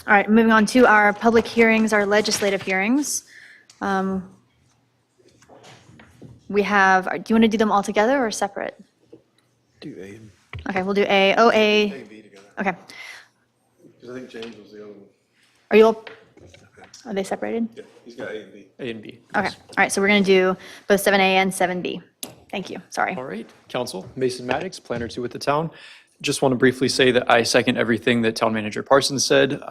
All right, moving on to our public hearings, our legislative hearings. We have, do you want to do them all together or separate? Do A and Okay, we'll do A, OA. B together. Okay. Because I think James was the other one. Are you all, are they separated? Yeah, he's got A and B. A and B. Okay, all right, so we're going to do both 7A and 7B. Thank you, sorry. All right, Council, Mason Maddox, Planner 2 with the town. Just want to briefly say that I second everything that Town Manager Parsons said,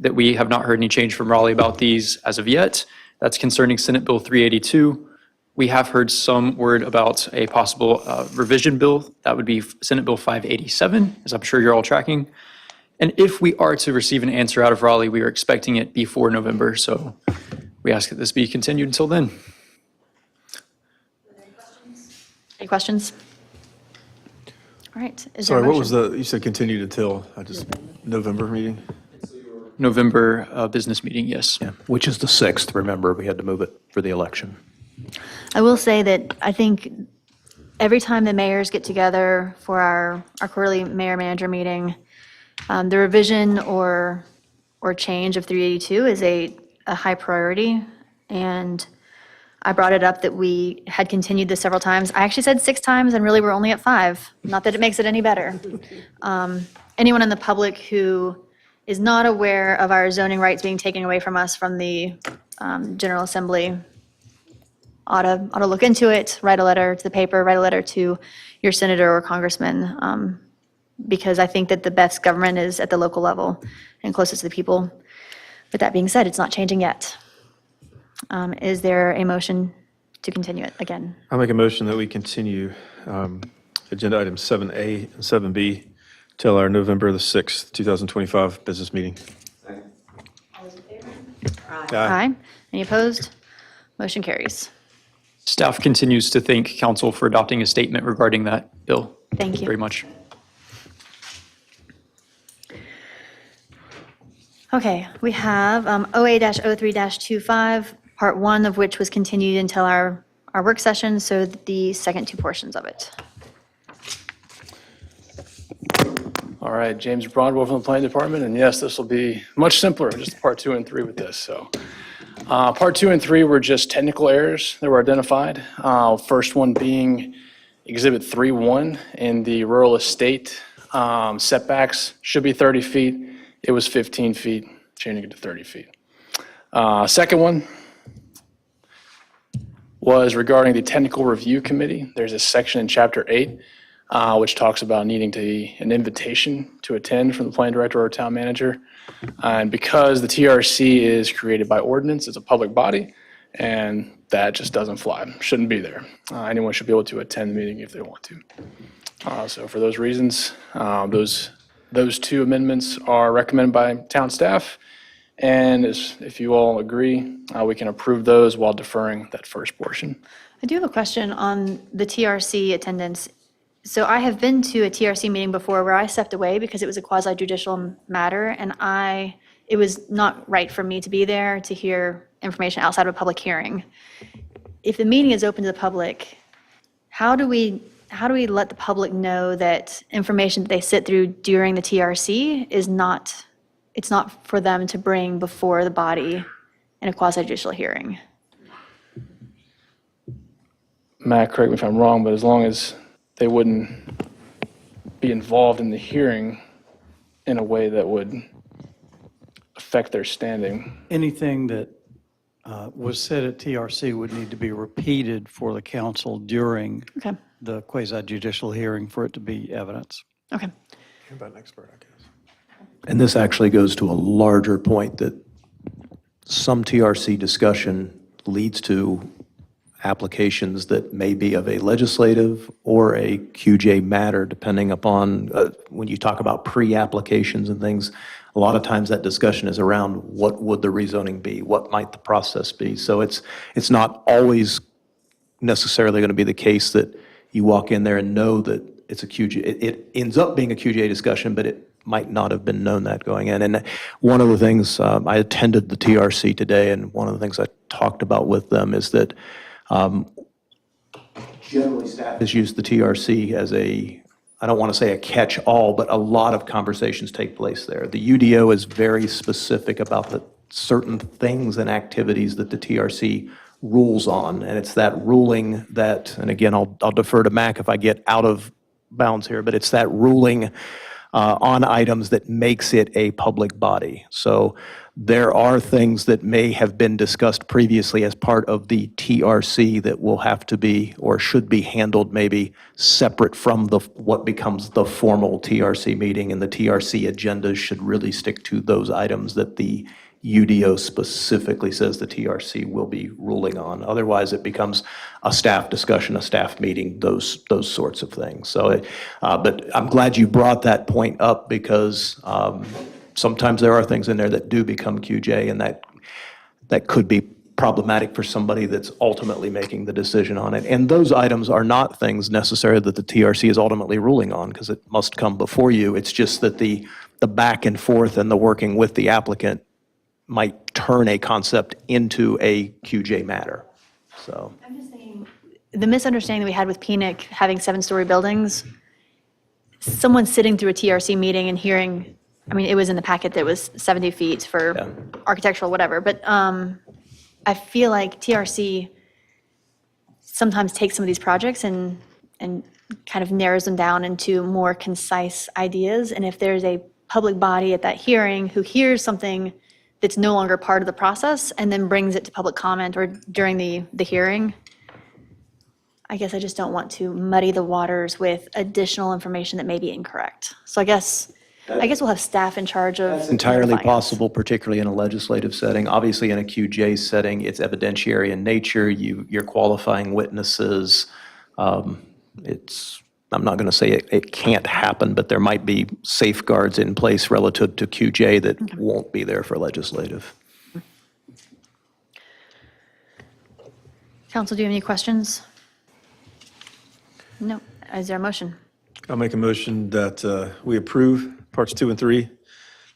that we have not heard any change from Raleigh about these as of yet. That's concerning Senate Bill 382. We have heard some word about a possible revision bill. That would be Senate Bill 587, as I'm sure you're all tracking. And if we are to receive an answer out of Raleigh, we are expecting it before November. So we ask that this be continued until then. Any questions? All right. Is there a Sorry, what was motion? you said continued until, November meeting? November business meeting, yes. Which is the 6th, remember, we had to move it for the election. I will say that I think every time the mayors get together for our quarterly mayor-manager meeting, the revision or change of 382 is a high priority. And I brought it up that we had continued this several times. I actually said 6 times, and really we're only at 5. Not that it makes it any better. Anyone in the public who is not aware of our zoning rights being taken away from us from the General Assembly ought to look into it, write a letter to the paper, write a letter to your senator or congressman, because I think that the best government is at the local level and closest to the people. With that being said, it's not changing yet. Is there a motion to continue it again? I'll make a motion that we continue agenda items 7A and 7B till our November the 6th, 2025 business meeting. Aye. Any opposed? Motion carries. Staff continues to thank council for adopting a statement regarding that bill. Thank you. Very much. Okay, we have OA-03-25, Part 1 of which was continued until our work session, so the second 2 portions of it. All right, James Broadwell from the Planning Department, and yes, this will be much simpler, just Part 2 and 3 with this, so. Part 2 and 3 were just technical errors that were identified. First one being Exhibit 3-1 in the rural estate setbacks should be 30 feet. It was 15 feet, changing it to 30 feet. Second one was regarding the Technical Review Committee. There's a section in Chapter 8 which talks about needing an invitation to attend from the planning director or town manager. And because the TRC is created by ordinance, it's a public body, and that just doesn't fly, shouldn't be there. Anyone should be able to attend the meeting if they want to. So for those reasons, those 2 amendments are recommended by town staff. And if you all agree, we can approve those while deferring that first portion. I do have a question on the TRC attendance. So I have been to a TRC meeting before where I stepped away because it was a quasi judicial matter, and it was not right for me to be there to hear information outside of a public hearing. If the meeting is open to the public, how do we let the public know that information that they sit through during the TRC is not for them to bring before the body in a quasi judicial hearing? Matt, correct me if I'm wrong, but as long as they wouldn't be involved in the hearing in a way that would affect their standing. Anything that was said at TRC would need to be repeated for the council during the quasi-judicial hearing for it to be evidence. Okay. Hear about an expert, I guess. And this actually goes to a larger point that some TRC discussion leads to applications that may be of a legislative or a QJ matter, depending upon when you talk about pre-applications and things. A lot of times that discussion is around what would the rezoning be, what might the process be. So it's not always necessarily going to be the case that you walk in there and know that it's a QJ, it ends up being a QJ discussion, but it might not have been known that going in. And one of the things, I attended the TRC today, and one of the things I talked about with them is that generally staff has used the TRC as I don't want to say a catch-all, but a lot of conversations take place there. The UDO is very specific about the certain things and activities that the TRC rules on, and it's that ruling that, and again, I'll defer to Mac if I get out of bounds here, but it's that ruling on items that makes it a public body. So there are things that may have been discussed previously as part of the TRC that will have to be or should be handled maybe separate from what becomes the formal TRC meeting, and the TRC agendas should really stick to those items that the UDO specifically says the TRC will be ruling on. Otherwise, it becomes a staff discussion, a staff meeting, those sorts of things. So, but I'm glad you brought that point up, because sometimes there are things in there that do become QJ, and that could be problematic for somebody that's ultimately making the decision on it. And those items are not things necessarily that the TRC is ultimately ruling on, because it must come before you. It's just that the back and forth and the working with the applicant might turn a concept into a QJ matter. So I'm just saying, the misunderstanding that we had with PNIC having 7-story buildings, someone sitting through a TRC meeting and hearing, I mean, it was in the packet that was 70 feet for architectural, whatever, but I feel like TRC sometimes takes some of these projects and kind of narrows them down into more concise ideas. And if there's a public body at that hearing who hears something that's no longer part of the process and then brings it to public comment or during the hearing, I guess I just don't want to muddy the waters with additional information that may be incorrect. So I guess we'll have staff in charge of. it's entirely verifying it. possible, particularly in a legislative setting. Obviously, in a QJ setting, it's evidentiary in nature. You're qualifying witnesses. I'm not going to say it can't happen, but there might be safeguards in place relative to QJ that won't be there for legislative. Council, do you have any questions? No. Is there a motion? I'll make a motion that we approve parts 2 and 3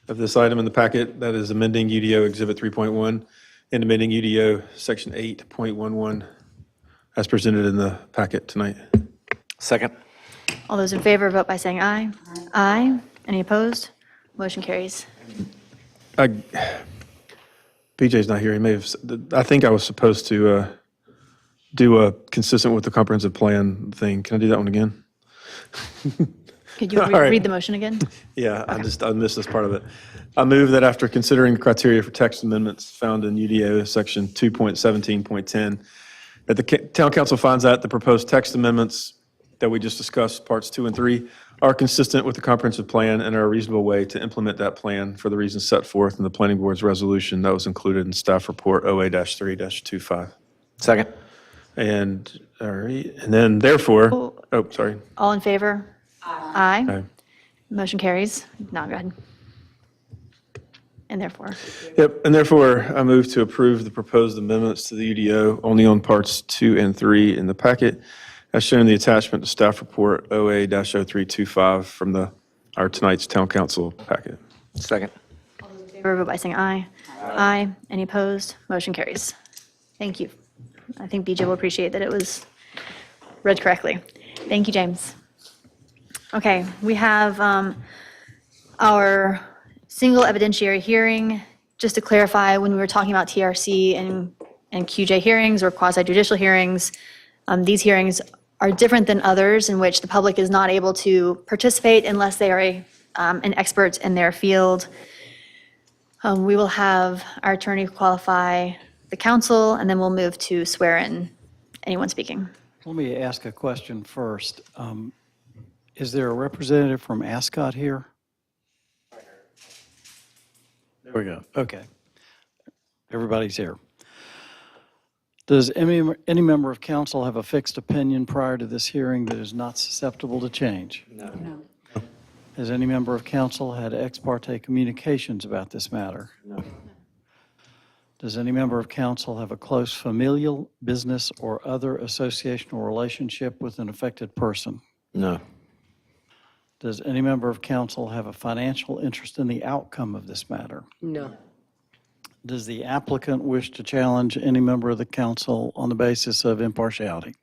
of this item in the packet, that is amending UDO Exhibit 3.1 and amending UDO Section 8.11 as presented in the packet tonight. Second. All those in favor, vote by saying aye. Aye. Any opposed? Motion carries. BJ's not here. He may have, I think I was supposed to do a consistent with the comprehensive plan thing. Can I do that one again? Could you All right. read the motion again? Yeah, I missed this part of it. I move that after considering the criteria for text amendments found in UDO Section 2.17.10, that the town council finds that the proposed text amendments that we just discussed, parts 2 and 3, are consistent with the comprehensive plan and are a reasonable way to implement that plan for the reasons set forth in the planning board's resolution that was included in staff report OA-3-25. Second. And, all right, and then therefore, sorry. All in favor? Aye. Aye. Motion carries. No, go ahead. And therefore, Yep, and therefore, I move to approve the proposed amendments to the UDO only on parts 2 and 3 in the packet, as shown in the attachment to staff report OA-0325 from our tonight's town council packet. Second. favor, vote by saying aye. Aye. Any opposed? Motion carries. Thank you. I think BJ will appreciate that it was read correctly. Thank you, James. Okay, we have our single evidentiary hearing. Just to clarify, when we were talking about TRC and QJ hearings or quasi-judicial hearings, these hearings are different than others in which the public is not able to participate unless they are an expert in their field. We will have our attorney qualify the counsel, and then we'll move to swear in anyone speaking. Let me ask a question first. Is there a representative from Ascot here? There we go. Okay. Everybody's here. Does any member of council have a fixed opinion prior to this hearing that is not susceptible to change? No. Has any member of council had ex parte communications about this matter? No. Does any member of council have a close familial, business, or other associational relationship with an affected person? No. Does any member of council have a financial interest in the outcome of this matter? No. Does the applicant wish to challenge any member of the council on the basis of impartiality?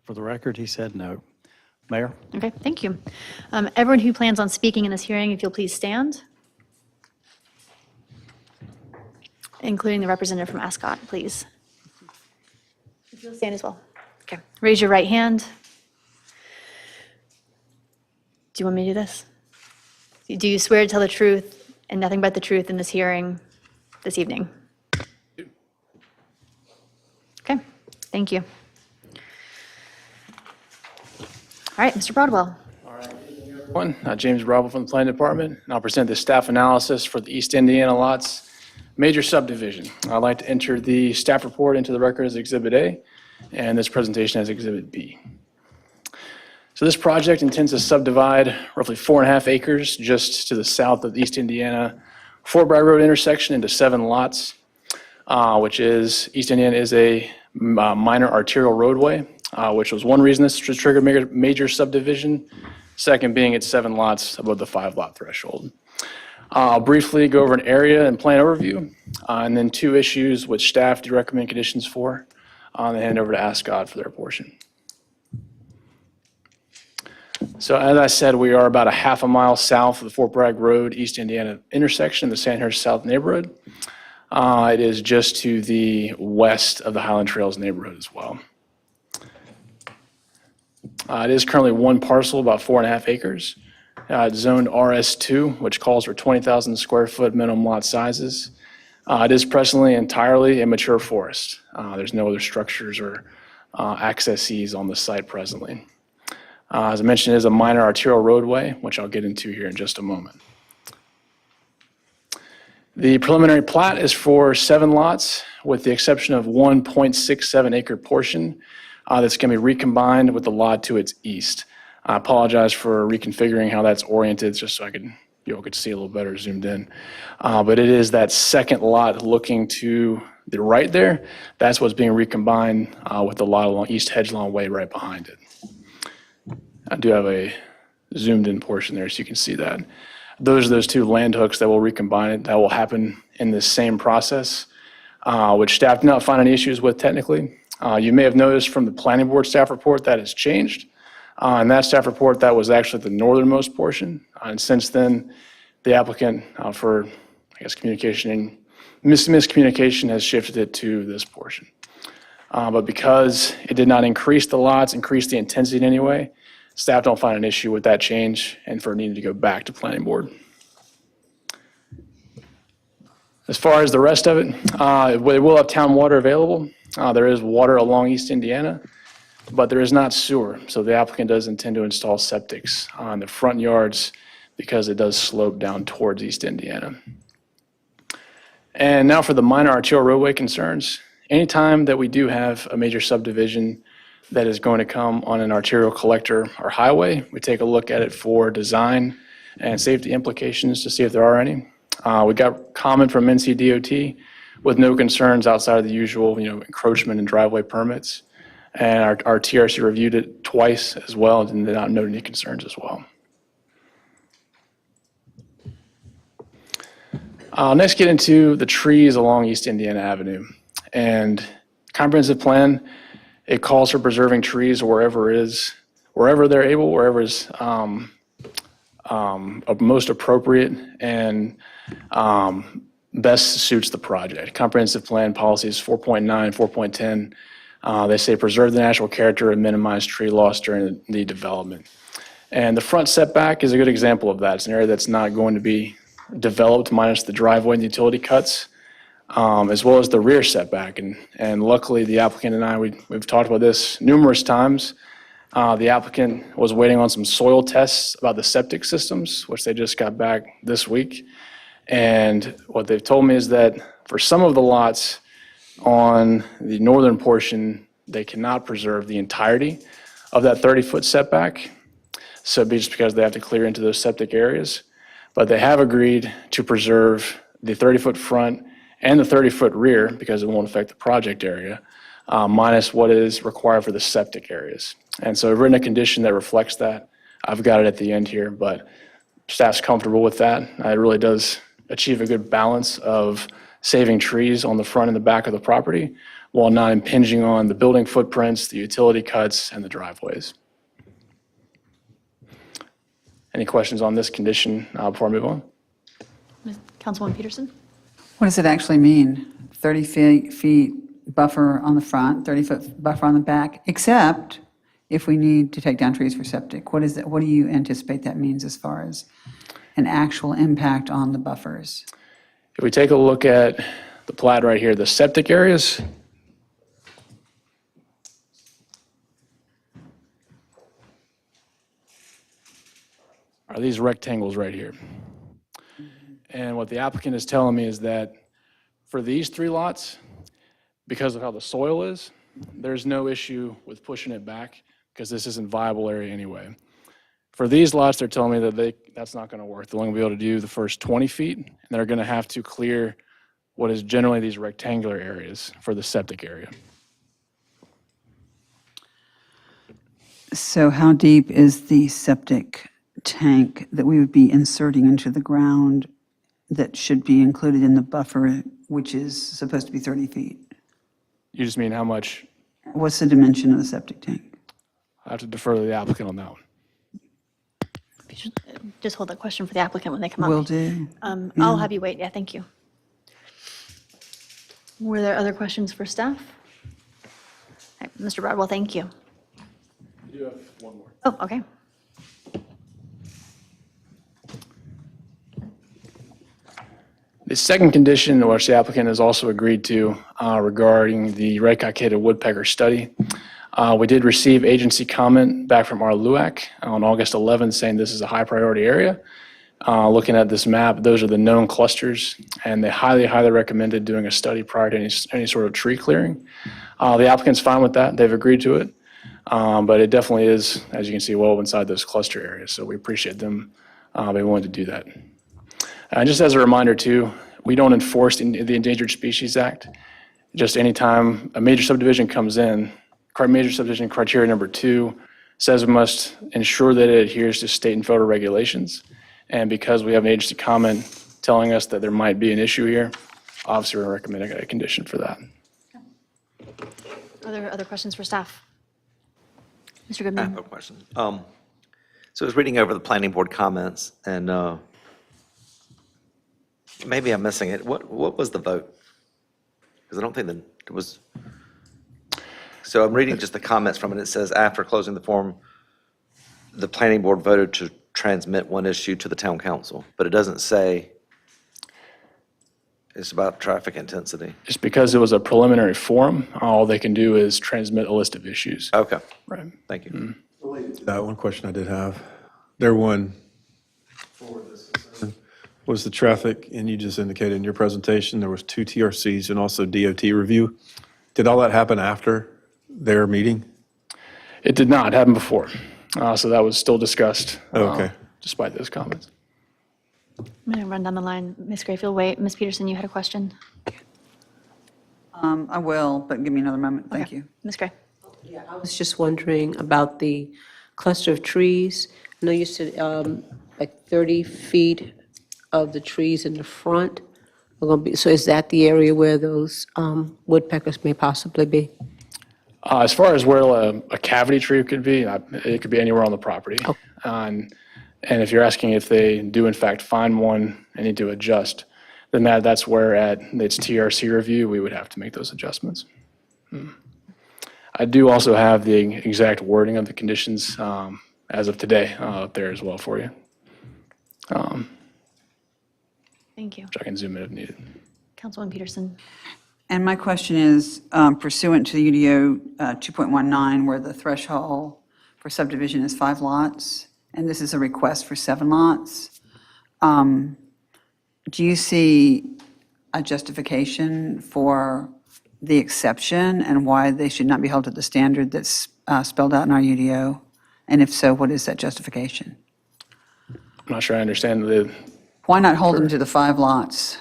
For the record, he said no. Mayor? Okay, thank you. Everyone who plans on speaking in this hearing, if you'll please stand. Including the representative from Ascot, please. If you'll stand as well. Okay, raise your right hand. Do you want me to do this? Do you swear to tell the truth and nothing but the truth in this hearing this evening? Okay, thank you. All right, Mr. Broadwell. Everyone, James Broadwell from the Planning Department, and I'll present the staff analysis for the East Indiana lots major subdivision. I'd like to enter the staff report into the record as Exhibit A, and this presentation as Exhibit B. So this project intends to subdivide roughly 4.5 acres just to the south of the East Indiana Fort Bragg Road intersection into 7 lots, which is, East Indiana is a minor arterial roadway, which was one reason this should trigger major subdivision. Second being it's 7 lots above the 5-lot threshold. I'll briefly go over an area and plan overview, and then 2 issues which staff do recommend conditions for, and then hand over to Ascot for their portion. So as I said, we are about a half a mile south of the Fort Bragg Road, East Indiana intersection, the Sandhurst South neighborhood. It is just to the west of the Highland Trails neighborhood as well. It is currently one parcel, about 4.5 acres. It's zoned RS2, which calls for 20,000 square foot minimum lot sizes. It is presently entirely a mature forest. There's no other structures or accesses on the site presently. As I mentioned, it is a minor arterial roadway, which I'll get into here in just a moment. The preliminary plat is for 7 lots, with the exception of one 0.67 acre portion that's going to be recombined with the lot to its east. I apologize for reconfiguring how that's oriented, just so you all could see a little better zoomed in. But it is that second lot looking to the right there. That's what's being recombined with the lot along East Hedgelon Way right behind it. I do have a zoomed in portion there so you can see that. Those are those 2 land hooks that will recombine it. That will happen in this same process, which staff did not find any issues with technically. You may have noticed from the planning board staff report that has changed. In that staff report, that was actually the northernmost portion. And since then, the applicant, for, I guess, miscommunication has shifted it to this portion. But because it did not increase the lots, increase the intensity in any way, staff don't find an issue with that change and for needing to go back to planning board. As far as the rest of it, they will have town water available. There is water along East Indiana, but there is not sewer. So the applicant does intend to install septics on the front yards because it does slope down towards East Indiana. And now for the minor arterial roadway concerns. Anytime that we do have a major subdivision that is going to come on an arterial collector or highway, we take a look at it for design and safety implications to see if there are any. We got comment from NCDOT with no concerns outside of the usual, encroachment and driveway permits. And our TRC reviewed it twice as well and did not note any concerns as well. I'll next get into the trees along East Indiana Avenue. And comprehensive plan, it calls for preserving trees wherever they're able, wherever is most appropriate and best suits the project. Comprehensive plan policies 4.9, 4.10, they say preserve the natural character and minimize tree loss during the development. And the front setback is a good example of that. It's an area that's not going to be developed minus the driveway and utility cuts, as well as the rear setback. And luckily the applicant and I, we've talked about this numerous times. The applicant was waiting on some soil tests about the septic systems, which they just got back this week. And what they've told me is that for some of the lots on the northern portion, they cannot preserve the entirety of that 30-foot setback. So it'd be just because they have to clear into those septic areas. But they have agreed to preserve the 30-foot front and the 30-foot rear, because it won't affect the project area, minus what is required for the septic areas. And so I've written a condition that reflects that. I've got it at the end here, but staff's comfortable with that. It really does achieve a good balance of saving trees on the front and the back of the property while not impinging on the building footprints, the utility cuts, and the driveways. Any questions on this condition before I move on? Councilwoman Peterson? What does it actually mean? 30 feet buffer on the front, 30-foot buffer on the back, except if we need to take down trees for septic? What is it? What do you anticipate that means as far as an actual impact on the buffers? If we take a look at the plat right here, the septic areas, are these rectangles right here. And what the applicant is telling me is that for these 3 lots, because of how the soil is, there's no issue with pushing it back because this isn't viable area anyway. For these lots, they're telling me that that's not going to work. They're only going to be able to do the first 20 feet, and they're going to have to clear what is generally these rectangular areas for the septic area. So how deep is the septic tank that we would be inserting into the ground that should be included in the buffer, which is supposed to be 30 feet? You just mean how much? What's the dimension of the septic tank? I have to defer to the applicant on that one. Just hold that question for the applicant when they come up. Will do. I'll have you wait. Yeah, thank you. Were there other questions for staff? All right, Mr. Broadwell, thank you. You do have one more. Oh, okay. The second condition, which the applicant has also agreed to regarding the red cockaded woodpecker study, we did receive agency comment back from our LUAC on August 11th saying this is a high priority area. Looking at this map, those are the known clusters, and they highly, highly recommended doing a study prior to any sort of tree clearing. The applicant's fine with that. They've agreed to it. But it definitely is, as you can see, well inside those cluster areas. So we appreciate them being willing to do that. And just as a reminder too, we don't enforce the Endangered Species Act. Just anytime a major subdivision comes in, major subdivision criteria number 2 says we must ensure that it adheres to state and federal regulations. And because we have an agency comment telling us that there might be an issue here, obviously we're recommending a condition for that. Are there other questions for staff? Mr. I Goodman? have a question. So I was reading over the planning board comments, and maybe I'm missing it. What was the vote? Because I don't think that it was. So I'm reading just the comments from it. It says, after closing the forum, the planning board voted to transmit one issue to the town council, but it doesn't say it's about traffic intensity. Just because it was a preliminary forum, all they can do is transmit a list of issues. Okay. Right. Thank you. That one question I did have. There one for this was the traffic, and you just indicated in your presentation there was 2 TRCs and also DOT review. Did all that happen after their meeting? It did not happen before. So that was still discussed. Okay. Despite those comments. I'm going to run down the line. Ms. Grayfield, wait. Ms. Peterson, you had a question? I will, but give me another moment. Thank you. Ms. Gray? I was just wondering about the cluster of trees. I know you said like 30 feet of the trees in the front are going to be, so is that the area where those woodpeckers may possibly be? As far as where a cavity tree could be, it could be anywhere on the property. And if you're asking if they do in fact find one and need to adjust, then that's where at its TRC review, we would have to make those adjustments. I do also have the exact wording of the conditions as of today up there as well for you. Thank you. Which I can zoom in if needed. Councilwoman Peterson? And my question is, pursuant to the UDO 2.19, where the threshold for subdivision is 5 lots, and this is a request for 7 lots, do you see a justification for the exception and why they should not be held to the standard that's spelled out in our UDO? And if so, what is that justification? I'm not sure I understand the. Why not hold them to the 5 lots?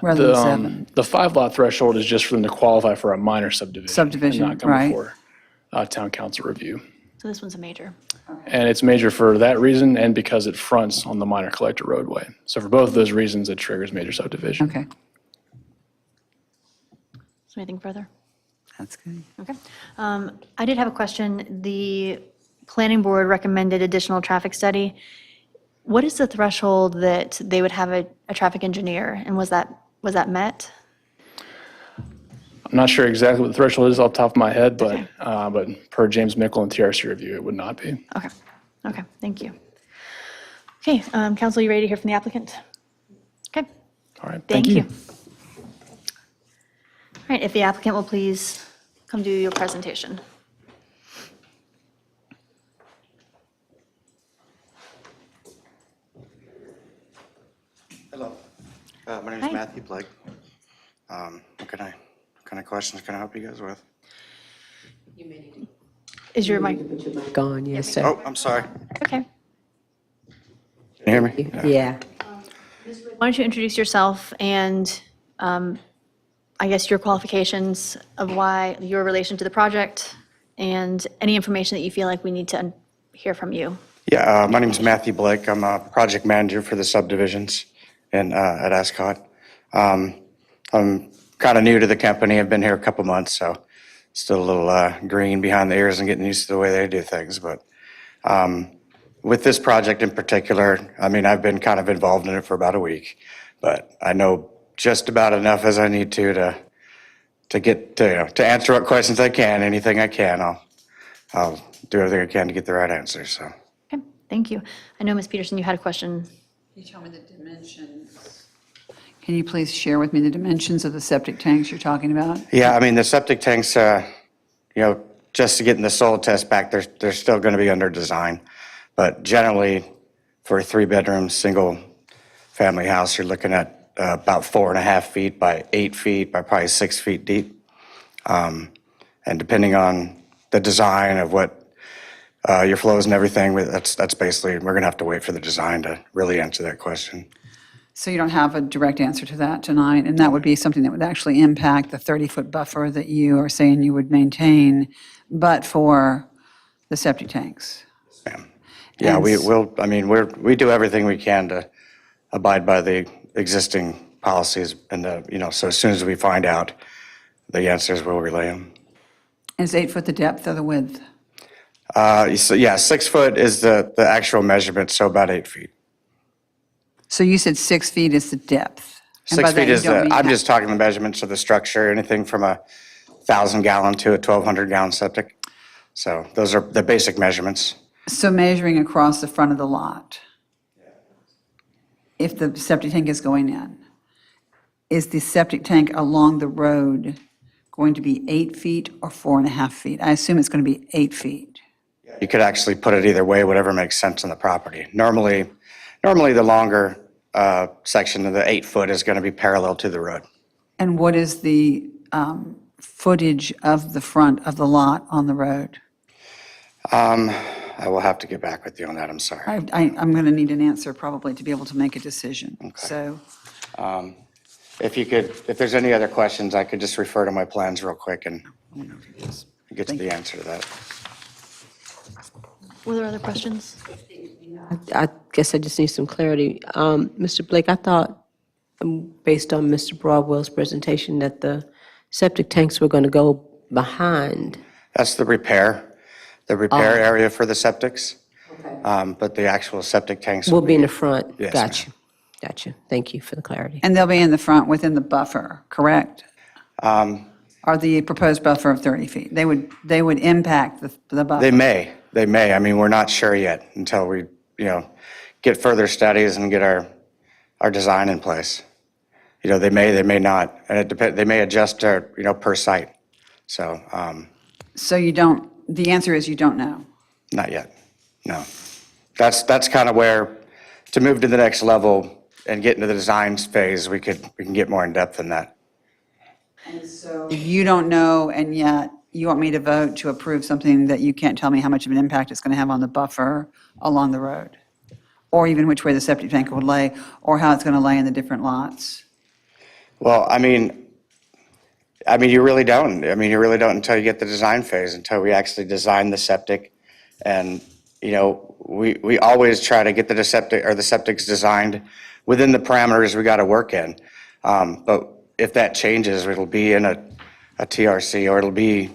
rather than 7? The 5-lot threshold is just for them to qualify for a minor subdivision. Subdivision, And not come right. before town council review. So this one's a major. And it's major for that reason and because it fronts on the minor collector roadway. So for both of those reasons, it triggers major subdivision. Okay, Is there anything further? that's good. Okay. I did have a question. The planning board recommended additional traffic study. What is the threshold that they would have a traffic engineer? And was that met? I'm not sure exactly what the threshold is off the top of my head, but per James Mickle and TRC review, it would not be. Okay. Okay, thank you. Okay, council, you ready to hear from the applicant? Okay, All right, thank you. All right, if the applicant will please come do your presentation. Hello, my name Hi. is Matthew Blake. What kind of questions can I help you guys with? Is your mic? Gone, yes, sir. Oh, I'm sorry. Okay. Can you hear me? Yeah. Why don't you introduce yourself and I guess your qualifications of why, your relation to the project, and any information that you feel like we need to hear from you. Yeah, my name is Matthew Blake. I'm a project manager for the subdivisions at Ascot. I'm kind of new to the company. I've been here a couple months, so still a little green behind the ears and getting used to the way they do things. But with this project in particular, I mean, I've been kind of involved in it for about a week, but I know just about enough as I need to get to answer what questions I can. Anything I can, I'll do everything I can to get the right answer. So. Okay, thank you. I know, Ms. Peterson, you had a question. Can you tell me the dimensions? Can you please share with me the dimensions of the septic tanks you're talking about? Yeah, I mean, the septic tanks, just to get in the soil test back, they're still going to be under design. But generally, for a 3-bedroom, single-family house, you're looking at about 4.5 feet by 8 feet by probably 6 feet deep. And depending on the design of what your flows and everything, that's basically, we're going to have to wait for the design to really answer that question. So you don't have a direct answer to that tonight, and that would be something that would actually impact the 30-foot buffer that you are saying you would maintain, but for the septic tanks? Yeah, And we do everything we can to abide by the existing policies and so as soon as we find out the answers, we'll relay them. Is 8 foot the depth or the width? So yeah, 6 foot is the actual measurement, so about 8 feet. So you said 6 feet is the depth? And by 6 that feet you is don't mean I'm half. just talking the measurements of the structure, anything from a 1,000-gallon to a 1,200-gallon septic. So those are the basic measurements. So measuring across the front of the lot? If the septic tank is going in, is the septic tank along the road going to be 8 feet or 4.5 feet? I assume it's going to be 8 feet. You could actually put it either way, whatever makes sense on the property. Normally the longer section of the 8 foot is going to be parallel to the road. And what is the footage of the front of the lot on the road? I will have to get back with you on that, I'm sorry. I'm going to need an answer probably to be able to make a decision. So, If there's any other questions, I could just refer to my plans real quick and get to the answer to that. Were there other questions? I guess I just need some clarity. Mr. Blake, I thought, based on Mr. Broadwell's presentation, that the septic tanks were going to go behind. That's the repair area for the septics. But the actual septic tanks Will be in the front. Yes, Gotcha. Thank you for the clarity. and they'll be in the front within the buffer, correct? Or the proposed buffer of 30 feet? They would impact the buffer? They may. I mean, we're not sure yet until we, get further studies and get our design in place. They may not, and it depends, they may adjust per site. So, So you don't, the answer is you don't know? not yet, no. That's kind of where, to move to the next level and get into the design phase, we can get more in depth than that. And so you don't know, and yet you want me to vote to approve something that you can't tell me how much of an impact it's going to have on the buffer along the road? Or even which way the septic tank would lay, or how it's going to lay in the different lots? Well, I mean, you really don't. I mean, you really don't until you get the design phase, until we actually design the septic. And, we always try to get the septic's designed within the parameters we got to work in. But if that changes, it'll be in a TRC, or it'll be,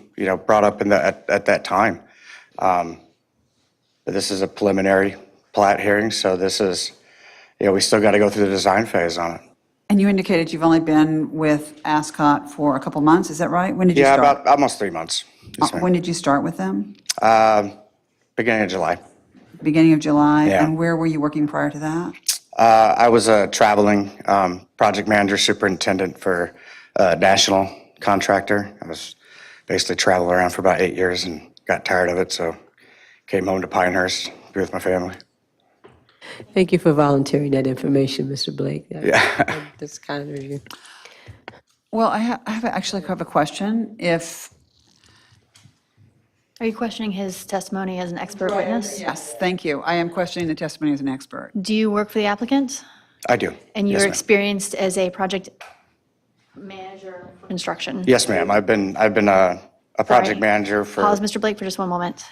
brought up at that time. But this is a preliminary plat hearing, so this is, we still got to go through the design phase on it. And you indicated you've only been with Ascot for a couple months, is that right? When did you Yeah, start? about almost 3 months. Yes, ma'am. When did you start with them? Beginning of July. Beginning of July? Yeah. And where were you working prior to that? I was a traveling project manager superintendent for a national contractor. I was basically traveling around for about 8 years and got tired of it, so came home to Pinehurst, be with my family. Thank you for volunteering that information, Mr. Blake. Yeah. That's kind of you. Well, I actually have a question. Are you questioning his testimony as an expert witness? Yes, thank you. I am questioning the testimony as an expert. Do you work for the applicant? I do. And Yes, you're ma'am. experienced as a project manager for construction? Yes, ma'am. I've been a project Sorry. manager for. Pause, Mr. Blake, for just one moment.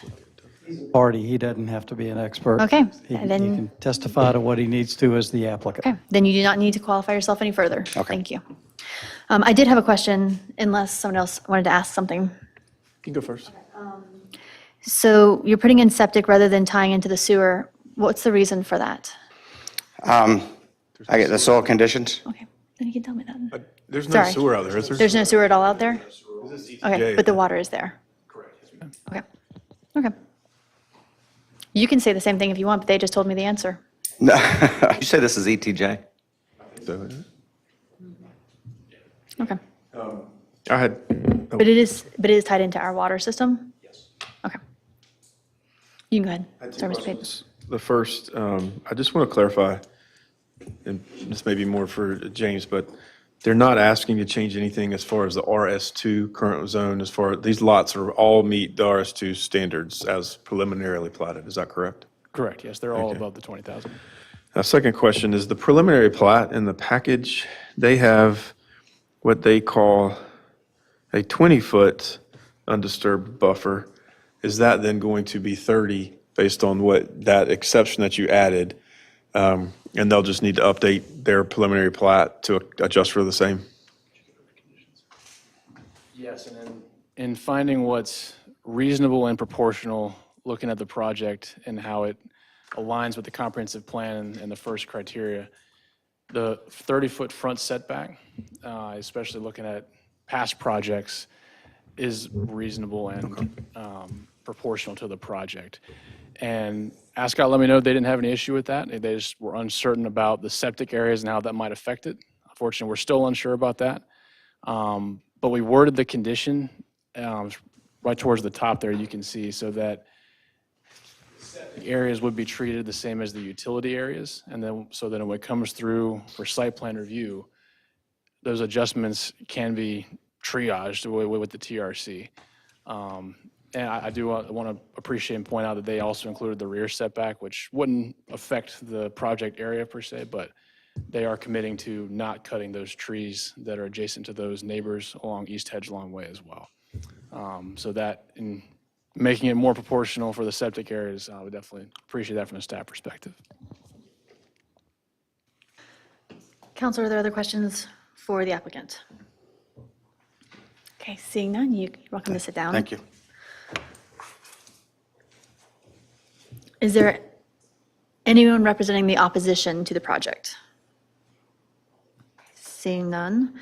Party, he doesn't have to be an expert. Okay, He and then- he can testify to what he needs to as the applicant. Okay, then you do not need to qualify yourself any further. Okay. Thank you. I did have a question, unless someone else wanted to ask something. You can go first. So you're putting in septic rather than tying into the sewer. What's the reason for that? I get the soil conditions. Okay, then you can tell me that. There's no Sorry. sewer out there, is there? There's no sewer at all out there? This is Okay, ETJ. but the water is there? Okay, okay. You can say the same thing if you want, but they just told me the answer. Did you say this is ETJ? So, Okay. I had, But it is tied into our water system? Yes. Okay. You can go ahead. Sorry, Mr. Pate. the first, I just want to clarify, and this may be more for James, but they're not asking to change anything as far as the RS2 current zone, as far, these lots are all meet the RS2 standards as preliminarily platted, is that correct? Correct, yes, they're all Okay. above the 20,000. Now, second question is the preliminary plat in the package, they have what they call a 20-foot undisturbed buffer. Is that then going to be 30 based on what, that exception that you added? And they'll just need to update their preliminary plat to adjust for the same? Yes, and in finding what's reasonable and proportional, looking at the project and how it aligns with the comprehensive plan and the first criteria, the 30-foot front setback, especially looking at past projects, is reasonable and proportional to the project. And Ascot let me know they didn't have any issue with that. They just were uncertain about the septic areas and how that might affect it. Unfortunately, we're still unsure about that. But we worded the condition right towards the top there, you can see, so that areas would be treated the same as the utility areas. And then, so that when it comes through for site plan review, those adjustments can be triaged with the TRC. And I do want to appreciate and point out that they also included the rear setback, which wouldn't affect the project area per se, but they are committing to not cutting those trees that are adjacent to those neighbors along East Hedgelong Way as well. So that, in making it more proportional for the septic areas, I would definitely appreciate that from a staff perspective. Counselor, are there other questions for the applicant? Okay, seeing none, you're welcome to sit down. Thank you. Is there anyone representing the opposition to the project? Seeing none.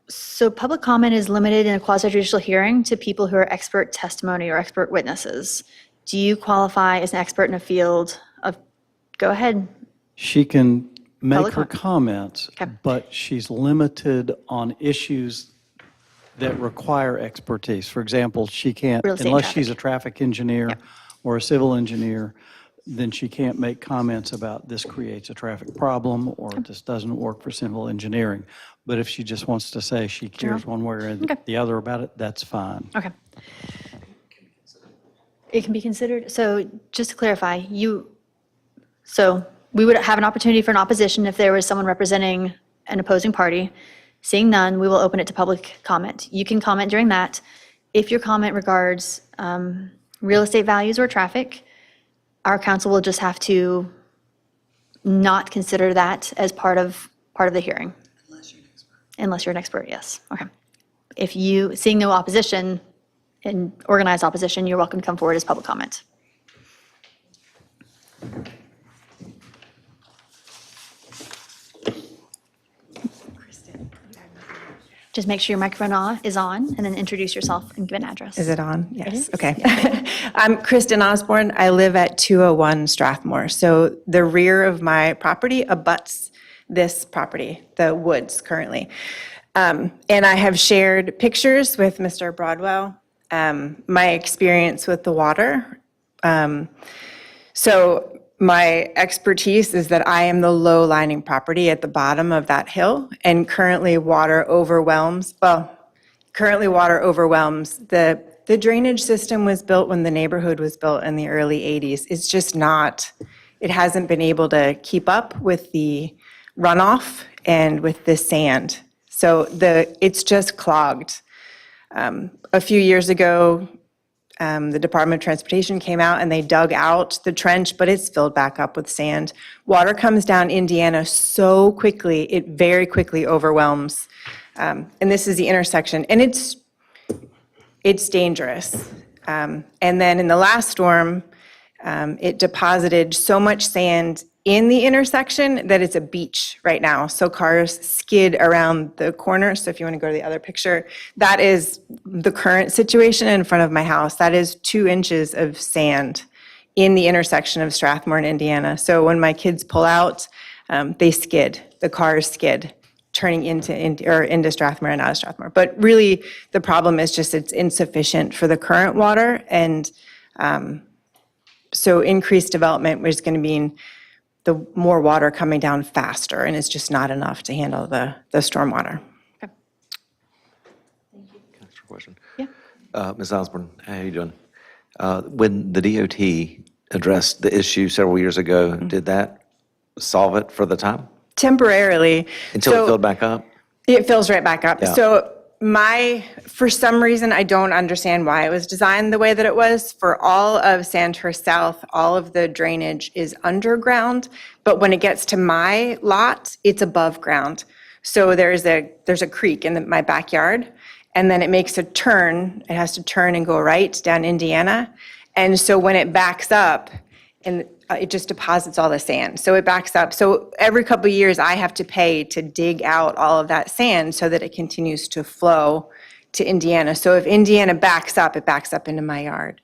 So public comment is limited in a quasi-judicial hearing to people who are expert testimony or expert witnesses. Do you qualify as an expert in a field of, go ahead. She can make Public her comment. comments, but she's limited on issues that require expertise. For example, she can't, Real estate and unless she's a traffic engineer or a civil engineer, then she can't make comments about this creates a traffic problem or this doesn't work for civil engineering. But if she just wants to say she cares one way or the other about it, that's fine. Okay. It can be considered, so just to clarify, so we would have an opportunity for an opposition if there was someone representing an opposing party. Seeing none, we will open it to public comment. You can comment during that. If your comment regards real estate values or traffic, our council will just have to not consider that as part of the hearing. Unless you're an expert, yes. Okay. If you, seeing no opposition and organized opposition, you're welcome to come forward as public comment. Just make sure your microphone is on, and then introduce yourself and give an address. Is it on? It Yes, is? okay. I'm Kristen Osborne. I live at 201 Strathmore. So the rear of my property abuts this property, the woods currently. And I have shared pictures with Mr. Broadwell, my experience with the water. So my expertise is that I am the low-lying property at the bottom of that hill, and currently water overwhelms, the drainage system was built when the neighborhood was built in the early 80s. It's just not, it hasn't been able to keep up with the runoff and with the sand. So it's just clogged. A few years ago, the Department of Transportation came out and they dug out the trench, but it's filled back up with sand. Water comes down Indiana so quickly, it very quickly overwhelms. And this is the intersection, and it's dangerous. And then in the last storm, it deposited so much sand in the intersection that it's a beach right now. So cars skid around the corner. So if you want to go to the other picture, that is the current situation in front of my house. That is 2 inches of sand in the intersection of Strathmore and Indiana. So when my kids pull out, they skid. The cars skid, turning into Strathmore and out of Strathmore. But really, the problem is just it's insufficient for the current water. And so increased development was going to mean the more water coming down faster, and it's just not enough to handle the stormwater. Question. Yeah. Ms. Osborne, how are you doing? When the DOT addressed the issue several years ago, did that solve it for the time? Temporarily. Until it filled back up? It fills right back up. Yeah. So for some reason, I don't understand why it was designed the way that it was. For all of Sandhurst South, all of the drainage is underground, but when it gets to my lot, it's above ground. So there's a creek in my backyard, and then it makes a turn. It has to turn and go right down Indiana. And so when it backs up, and it just deposits all the sand. So it backs up. So every couple of years, I have to pay to dig out all of that sand so that it continues to flow to Indiana. So if Indiana backs up, it backs up into my yard.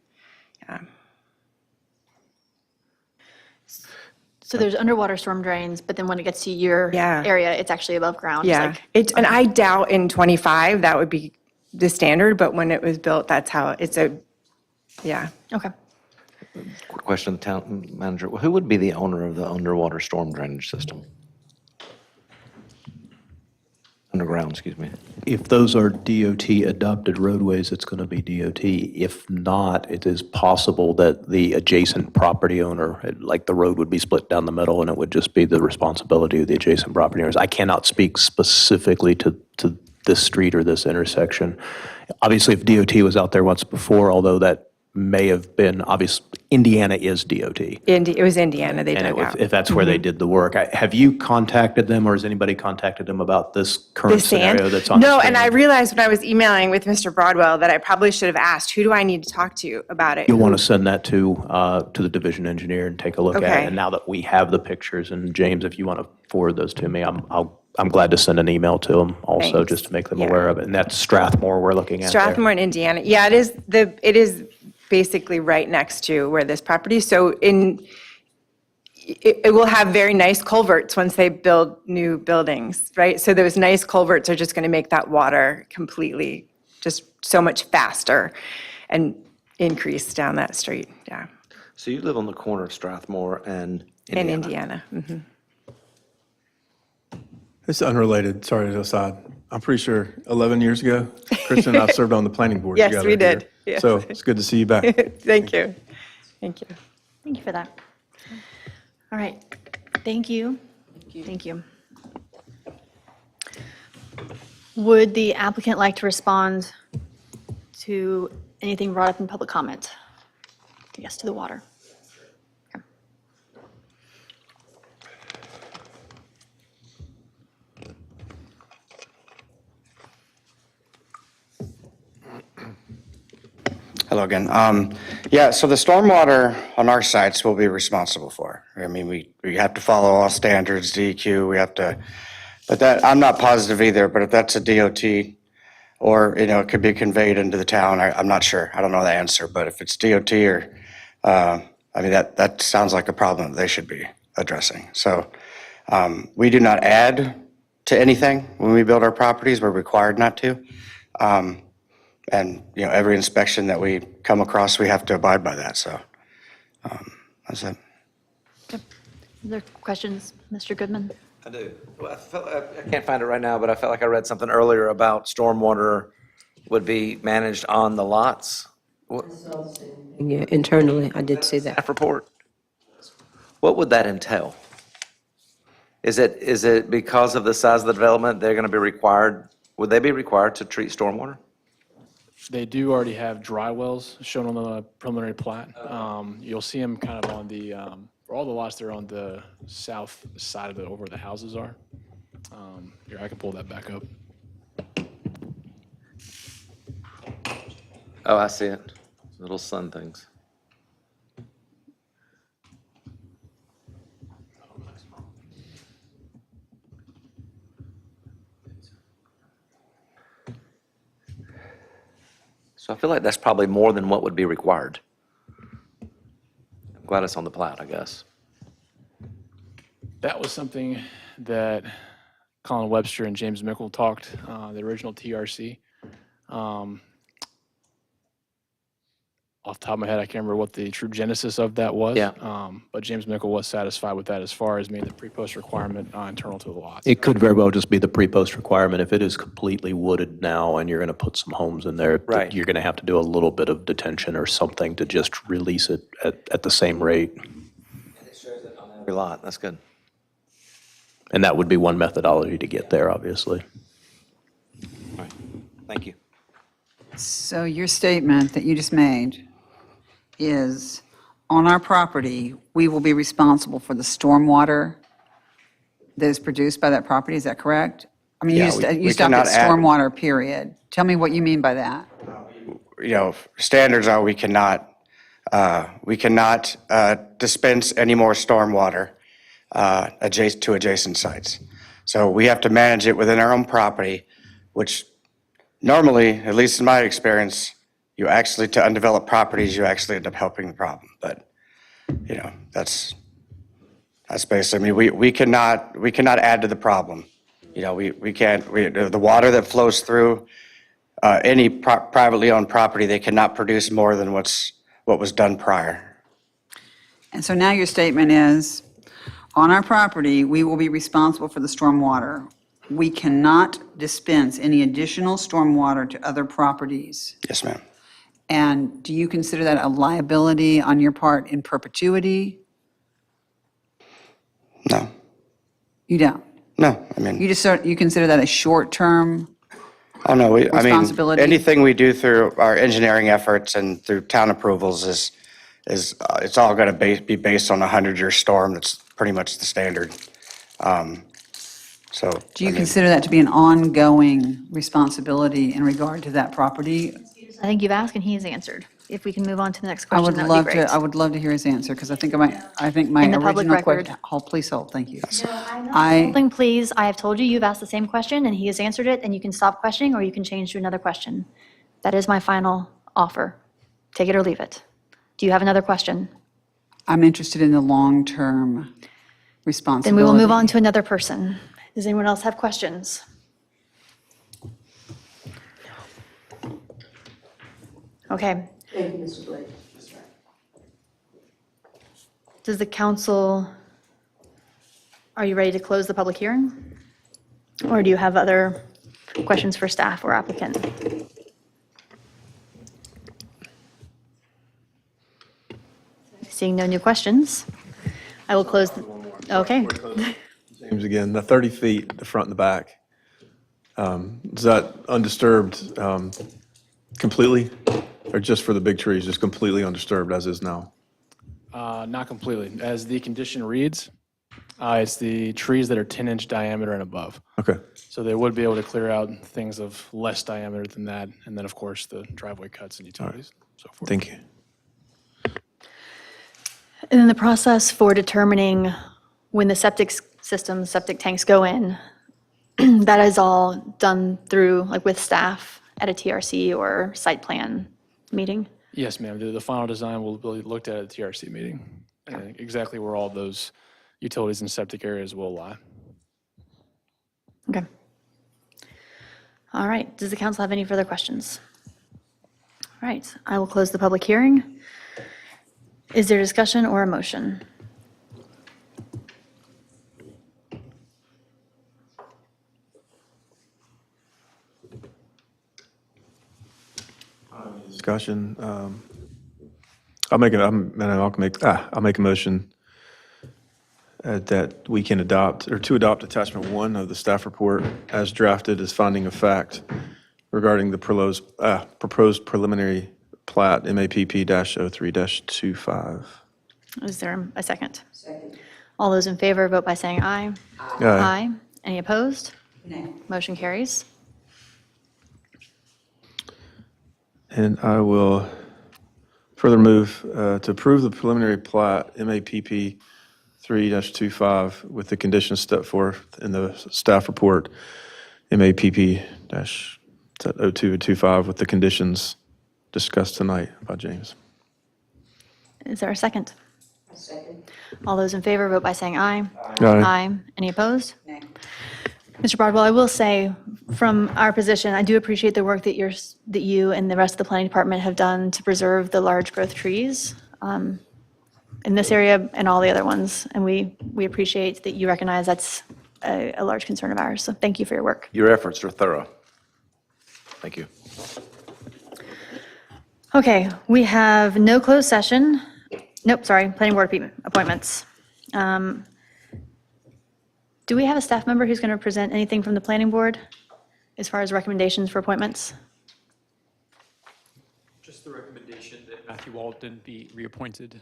So there's underwater storm drains, but then when it gets to your area, it's actually above ground. Yeah, and I doubt in 25 that would be the standard, but when it was built, that's how yeah. Okay. Quick question, town manager. Who would be the owner of the underwater storm drainage system? Underground, excuse me. If those are DOT-adopted roadways, it's going to be DOT. If not, it is possible that the adjacent property owner, like the road would be split down the middle, and it would just be the responsibility of the adjacent property owners. I cannot speak specifically to this street or this intersection. Obviously, if DOT was out there once before, although that may have been, obvious, Indiana is DOT. It was Indiana they dug And out. if that's where they did the work, have you contacted them, or has anybody contacted them about this current The sand? scenario that's on the No, screen? and I realized when I was emailing with Mr. Broadwell that I probably should have asked, who do I need to talk to about it? You'll want to send that to the division engineer and take a look at Okay. it. And now that we have the pictures, and James, if you want to forward those to me, I'm glad to send an email to them also, Thanks. just to make them aware of it. And that's Strathmore we're looking at there. Strathmore and Indiana. Yeah, it is basically right next to where this property. So it will have very nice culverts once they build new buildings, right? So those nice culverts are just going to make that water completely just so much faster and increase down that street. Yeah. So you live on the corner of Strathmore and In Indiana? Indiana. It's unrelated, sorry to aside. I'm pretty sure 11 years ago, Kristen and I served on the planning board Yes, together we did. here. Yes. So it's good to see you back. Thank you. Thank you. Thank you for that. All right. Thank you. Thank you. Would the applicant like to respond to anything brought up in public comment? Yes, to the water. Okay. Hello again. Yeah, so the stormwater on our sites will be responsible for. I mean, we have to follow all standards, DEQ, we have to, but that, I'm not positive either, but if that's a DOT or, you know, it could be conveyed into the town, I'm not sure. I don't know the answer, but if it's DOT or, I mean, that sounds like a problem that they should be addressing. So we do not add to anything when we build our properties. We're required not to. And, you know, every inspection that we come across, we have to abide by that, so that's it. Other questions, Mr. Goodman? I do. Well, I can't find it right now, but I felt like I read something earlier about stormwater would be managed on the lots. Yeah, internally, I did see that. Staff report. What would that entail? Is it because of the size of the development, they're going to be required, would they be required to treat stormwater? They do already have dry wells shown on the preliminary plat. You'll see them kind of on the, all the lots that are on the south side of over where the houses are. Here, I can pull that back up. Oh, I see it. Little sun things. So I feel like that's probably more than what would be required. I'm glad it's on the plat, I guess. That was something that Colin Webster and James Mickle talked, the original TRC. Off the top of my head, I can't remember what the true genesis of that was. Yeah. But James Mickle was satisfied with that as far as meeting the pre-post requirement internal to the lots. It could very well just be the pre-post requirement. If it is completely wooded now and you're going to put some homes in there, Right. you're going to have to do a little bit of detention or something to just release it at the same rate. Every lot, that's good. And that would be one methodology to get there, obviously. All right. Thank you. So your statement that you just made is, on our property, we will be responsible for the stormwater that is produced by that property, is that correct? I mean, Yeah, you we stopped cannot at add- stormwater, period. Tell me what you mean by that. You know, standards are we cannot dispense any more stormwater adjacent to adjacent sites. So we have to manage it within our own property, which normally, at least in my experience, you actually, to undeveloped properties, you actually end up helping the problem. But, you know, that's basically, I mean, we cannot add to the problem. You know, we can't, the water that flows through any privately owned property, they cannot produce more than what was done prior. And so now your statement is, on our property, we will be responsible for the stormwater. We cannot dispense any additional stormwater to other properties. Yes, ma'am. And do you consider that a liability on your part in perpetuity? No, You don't? no, I mean. You consider that a short-term? Oh, no, I mean, Responsibility? anything we do through our engineering efforts and through town approvals is it's all going to be based on a 100-year storm. That's pretty much the standard. So. Do you I mean, consider that to be an ongoing responsibility in regard to that property? I think you've asked and he has answered. If we can move on to the next I question, would that would love be to, great. I would love to hear his answer, because I think my In the public original record. question, hold, please hold, thank you. Holding, please, I have told you, you've asked the same question and he has answered it, and you can stop questioning or you can change to another question. That is my final offer. Take it or leave it. Do you have another question? I'm interested in the long-term Then responsibility. we will move on to another person. Does anyone else have questions? Okay. Thank you, Mr. Blake. Does the council, are you ready to close the public hearing? Or do you have other questions for staff or applicant? Seeing no new questions, I will close, okay. James, again, the 30 feet, the front and the back, is that undisturbed completely? Or just for the big trees, just completely undisturbed as is now? Not completely. As the condition reads, it's the trees that are 10-inch diameter and above. Okay. So they would be able to clear out things of less diameter than that, and then, of course, the driveway cuts and utilities, so forth. Thank you. And then the process for determining when the septic systems, septic tanks go in, that is all done through, like with staff at a TRC or site plan meeting? Yes, ma'am. The final design will be looked at the TRC meeting, and exactly where all those utilities and septic areas will lie. Okay. All right, does the council have any further questions? All right, I will close the public hearing. Is there discussion or a motion? Discussion. I'll make a motion that we can adopt, or to adopt attachment 1 of the staff report as drafted as finding of fact regarding the proposed preliminary plat MAPP-03-25. Is there a second? Second. All those in favor, vote by saying aye. Aye. Any opposed? No. Motion carries. And I will further move to approve the preliminary plat MAPP 3-25 with the conditions set forth in the staff report MAPP-02-25 with the conditions discussed tonight by James. Is there a second? Second. All those in favor, vote by saying aye. Aye. Any opposed? No. Mr. Broadwell, I will say, from our position, I do appreciate the work that you and the rest of the planning department have done to preserve the large growth trees in this area and all the other ones. And we appreciate that you recognize that's a large concern of ours. So thank you for your work. Your efforts are thorough. Thank you. Okay, we have no closed session. Nope, sorry, planning board appointments. Do we have a staff member who's going to present anything from the planning board as far as recommendations for appointments? Just the recommendation that Matthew Walden be reappointed.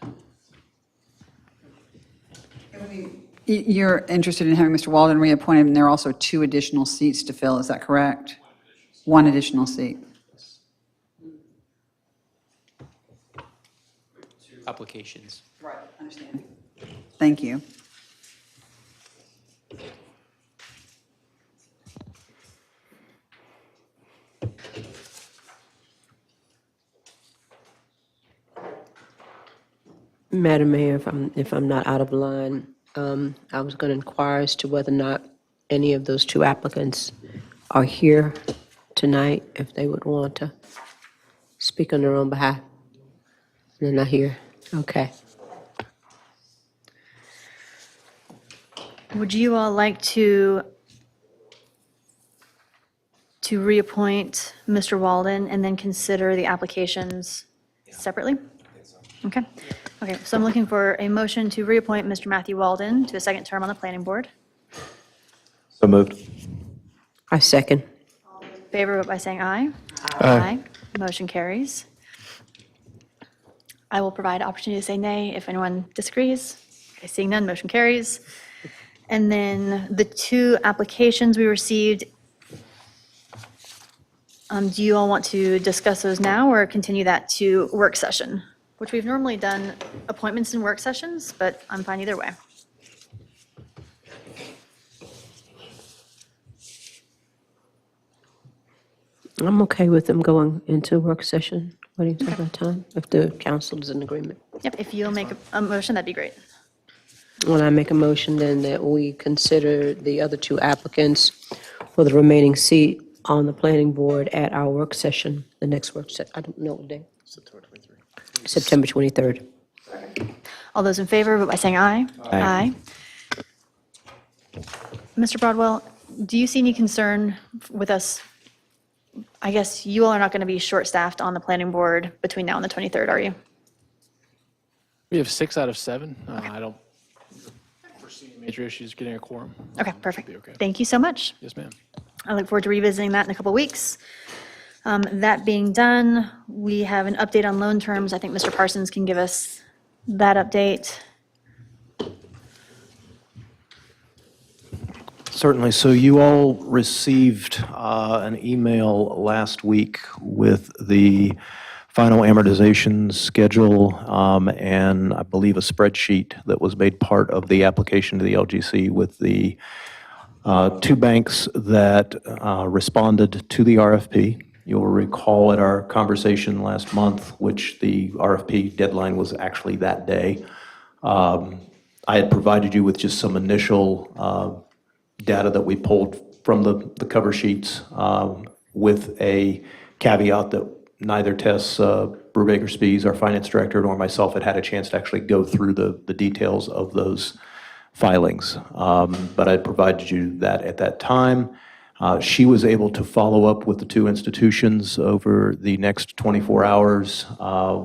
You're interested in having Mr. Walden reappointed, and there are also 2 additional seats to fill, is that correct? 1 additional seat. Applications. Right, understand. Thank you. Madam Mayor, if I'm not out of line, I was going to inquire as to whether or not any of those 2 applicants are here tonight, if they would want to speak on their own behalf. They're not here. Okay. Would you all like to reappoint Mr. Walden and then consider the applications separately? Okay. Okay, so I'm looking for a motion to reappoint Mr. Matthew Walden to a 2nd term on the planning board. So moved. I second. Favor, vote by saying aye. Aye. Motion carries. I will provide opportunity to say nay if anyone disagrees. Okay, seeing none, motion carries. And then the 2 applications we received, do you all want to discuss those now or continue that to work session? Which we've normally done appointments in work sessions, but I'm fine either way. I'm okay with them going into work session. What do you think about time? If the council is in agreement. Yep, if you'll make a motion, that'd be great. Well, I make a motion then that we consider the other 2 applicants for the remaining seat on the planning board at our work session, the next work session. I don't know what day. September 23rd. All those in favor, vote by saying aye. Aye. Mr. Broadwell, do you see any concern with us? I guess you all are not going to be short-staffed on the planning board between now and the 23rd, are you? We have 6 out of 7. I don't major issues getting a quorum. Okay, perfect. Thank you so much. Yes, ma'am. I look forward to revisiting that in a couple weeks. That being done, we have an update on loan terms. I think Mr. Parsons can give us that update. Certainly. So you all received an email last week with the final amortization schedule and I believe a spreadsheet that was made part of the application to the LGC with the two banks that responded to the RFP. You'll recall at our conversation last month, which the RFP deadline was actually that day, I had provided you with just some initial data that we pulled from the cover sheets with a caveat that neither Tess Brubaker Spies, our finance director, nor myself had had a chance to actually go through the details of those filings. But I provided you that at that time. She was able to follow up with the two institutions over the next 24 hours.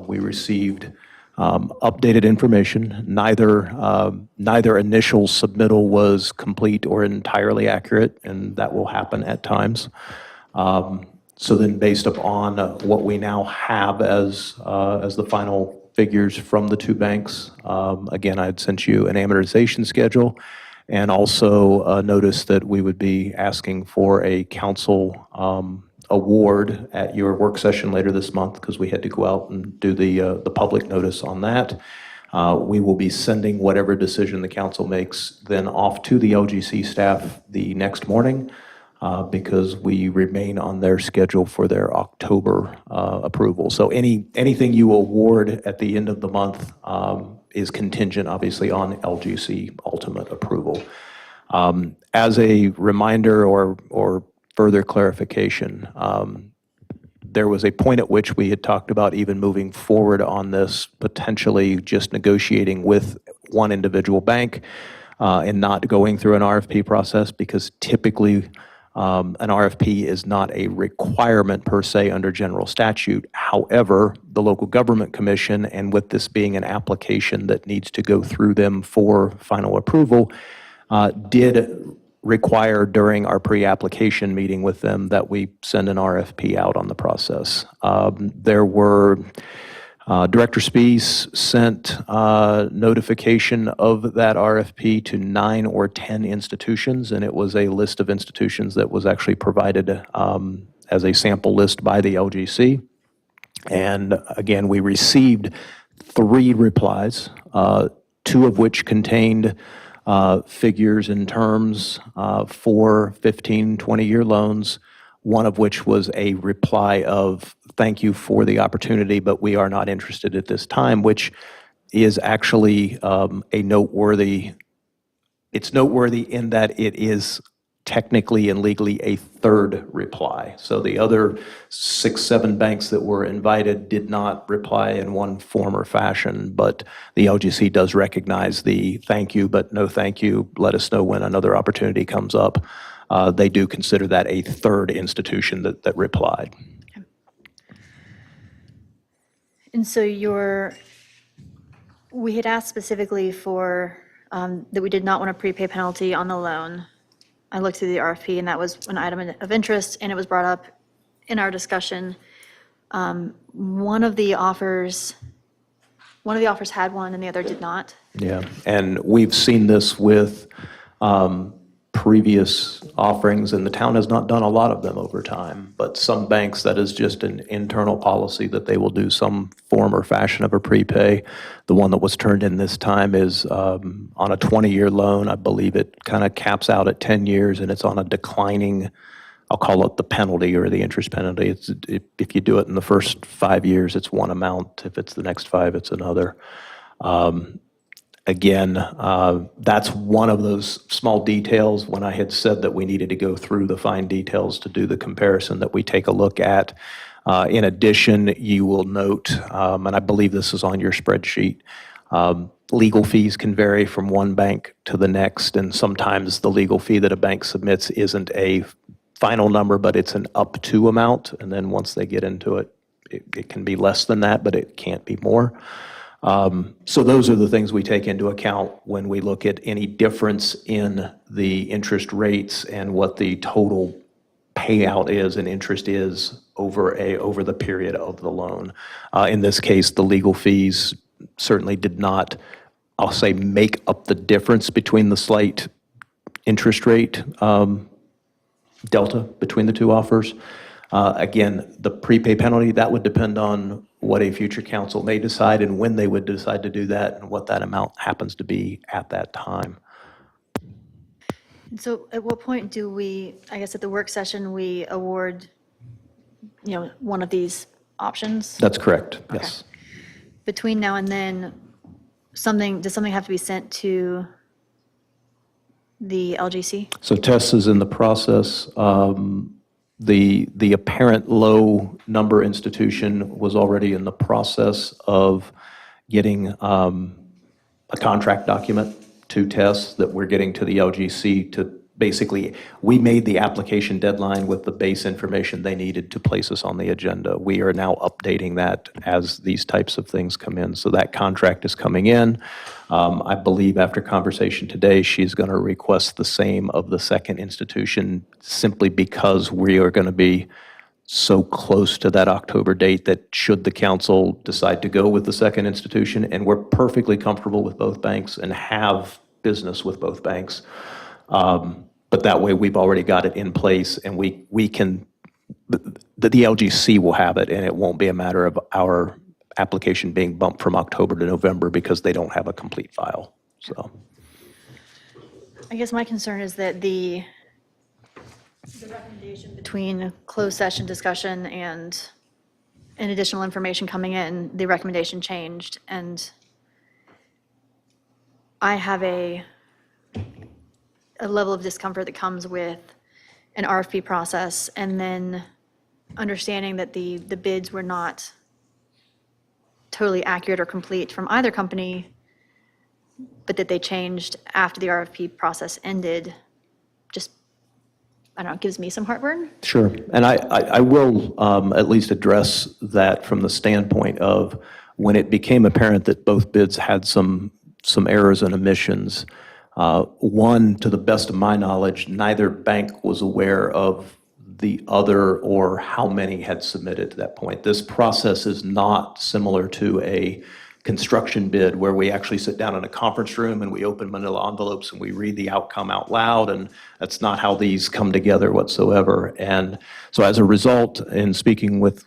We received updated information. Neither initial submittal was complete or entirely accurate, and that will happen at times. So then based upon what we now have as the final figures from the two banks, again, I had sent you an amortization schedule and also a notice that we would be asking for a council award at your work session later this month because we had to go out and do the public notice on that. We will be sending whatever decision the council makes then off to the LGC staff the next morning because we remain on their schedule for their October approval. So anything you award at the end of the month is contingent, obviously, on LGC ultimate approval. As a reminder or further clarification, there was a point at which we had talked about even moving forward on this, potentially just negotiating with one individual bank and not going through an RFP process because typically an RFP is not a requirement per se under general statute. However, the local government commission, and with this being an application that needs to go through them for final approval, did require during our pre-application meeting with them that we send an RFP out on the process. There were Director Spies sent notification of that RFP to 9 or 10 institutions, and it was a list of institutions that was actually provided as a sample list by the LGC. And again, we received 3 replies, 2 of which contained figures and terms for 15, 20-year loans, one of which was a reply of thank you for the opportunity, but we are not interested at this time, which is actually it's noteworthy in that it is technically and legally a third reply. So the other 6, 7 banks that were invited did not reply in one form or fashion, but the LGC does recognize the thank you, but no thank you. Let us know when another opportunity comes up. They do consider that a third institution that replied. And so we had asked specifically for, that we did not want a prepay penalty on the loan. I looked through the RFP and that was an item of interest and it was brought up in our discussion. One of the offers had one and the other did not. Yeah, and we've seen this with previous offerings, and the town has not done a lot of them over time, but some banks, that is just an internal policy that they will do some form or fashion of a prepay. The one that was turned in this time is on a 20-year loan. I believe it kind of caps out at 10 years, and it's on a declining, I'll call it the penalty or the interest penalty. If you do it in the first 5 years, it's one amount. If it's the next 5, it's another. Again, that's one of those small details when I had said that we needed to go through the fine details to do the comparison that we take a look at. In addition, you will note, and I believe this is on your spreadsheet, legal fees can vary from one bank to the next, and sometimes the legal fee that a bank submits isn't a final number, but it's an up to amount, and then once they get into it, it can be less than that, but it can't be more. So those are the things we take into account when we look at any difference in the interest rates and what the total payout is and interest is over the period of the loan. In this case, the legal fees certainly did not, I'll say, make up the difference between the slight interest rate delta between the two offers. Again, the prepay penalty, that would depend on what a future council may decide and when they would decide to do that and what that amount happens to be at that time. So at what point do we, I guess at the work session, we award, one of these options? That's correct, yes. Between now and then, does something have to be sent to the LGC? So Tess is in the process. The apparent low number institution was already in the process of getting a contract document to Tess that we're getting to the LGC to basically, we made the application deadline with the base information they needed to place us on the agenda. We are now updating that as these types of things come in. So that contract is coming in. I believe after conversation today, she's going to request the same of the second institution simply because we are going to be so close to that October date that should the council decide to go with the second institution, and we're perfectly comfortable with both banks and have business with both banks. But that way, we've already got it in place, and we can, the LGC will have it, and it won't be a matter of our application being bumped from October to November because they don't have a complete file, so. I guess my concern is that the recommendation between closed session discussion and additional information coming in, the recommendation changed, and I have a level of discomfort that comes with an RFP process, and then understanding that the bids were not totally accurate or complete from either company, but that they changed after the RFP process ended, just, I don't know, it gives me some heartburn. Sure, and I will at least address that from the standpoint of when it became apparent that both bids had some errors and omissions. One, to the best of my knowledge, neither bank was aware of the other or how many had submitted to that point. This process is not similar to a construction bid where we actually sit down in a conference room and we open manila envelopes and we read the outcome out loud, and that's not how these come together whatsoever. And so as a result, in speaking with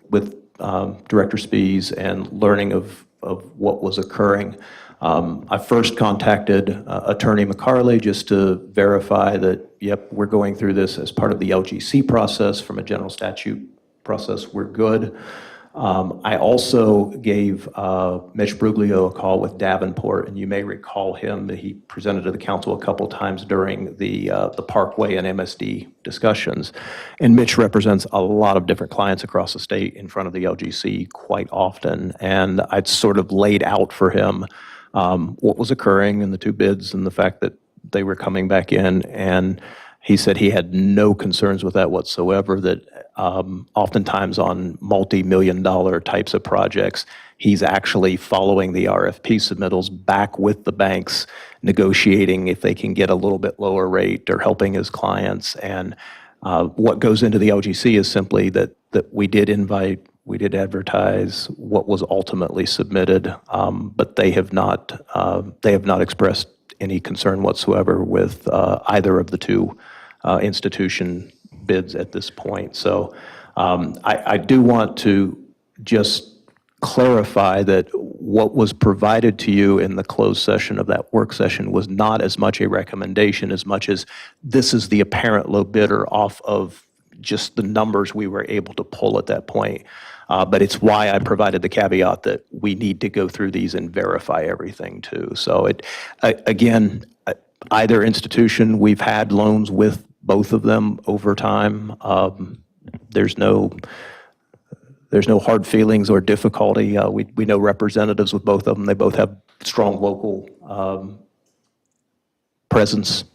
Director Spies and learning of what was occurring, I first contacted Attorney McCarley just to verify that, yep, we're going through this as part of the LGC process. From a general statute process, we're good. I also gave Mitch Bruglio a call with Davenport, and you may recall him. He presented to the council a couple times during the Parkway and MSD discussions. And Mitch represents a lot of different clients across the state in front of the LGC quite often. And I'd sort of laid out for him what was occurring in the two bids and the fact that they were coming back in. And he said he had no concerns with that whatsoever, that oftentimes on multi-million-dollar types of projects, he's actually following the RFP submittals back with the banks, negotiating if they can get a little bit lower rate or helping his clients. And what goes into the LGC is simply that we did invite, we did advertise what was ultimately submitted, but they have not expressed any concern whatsoever with either of the two institution bids at this point. So I do want to just clarify that what was provided to you in the closed session of that work session was not as much a recommendation as much as this is the apparent low bidder off of just the numbers we were able to pull at that point. But it's why I provided the caveat that we need to go through these and verify everything too. So again, either institution, we've had loans with both of them over time. There's no hard feelings or difficulty. We know representatives with both of them. They both have strong local presence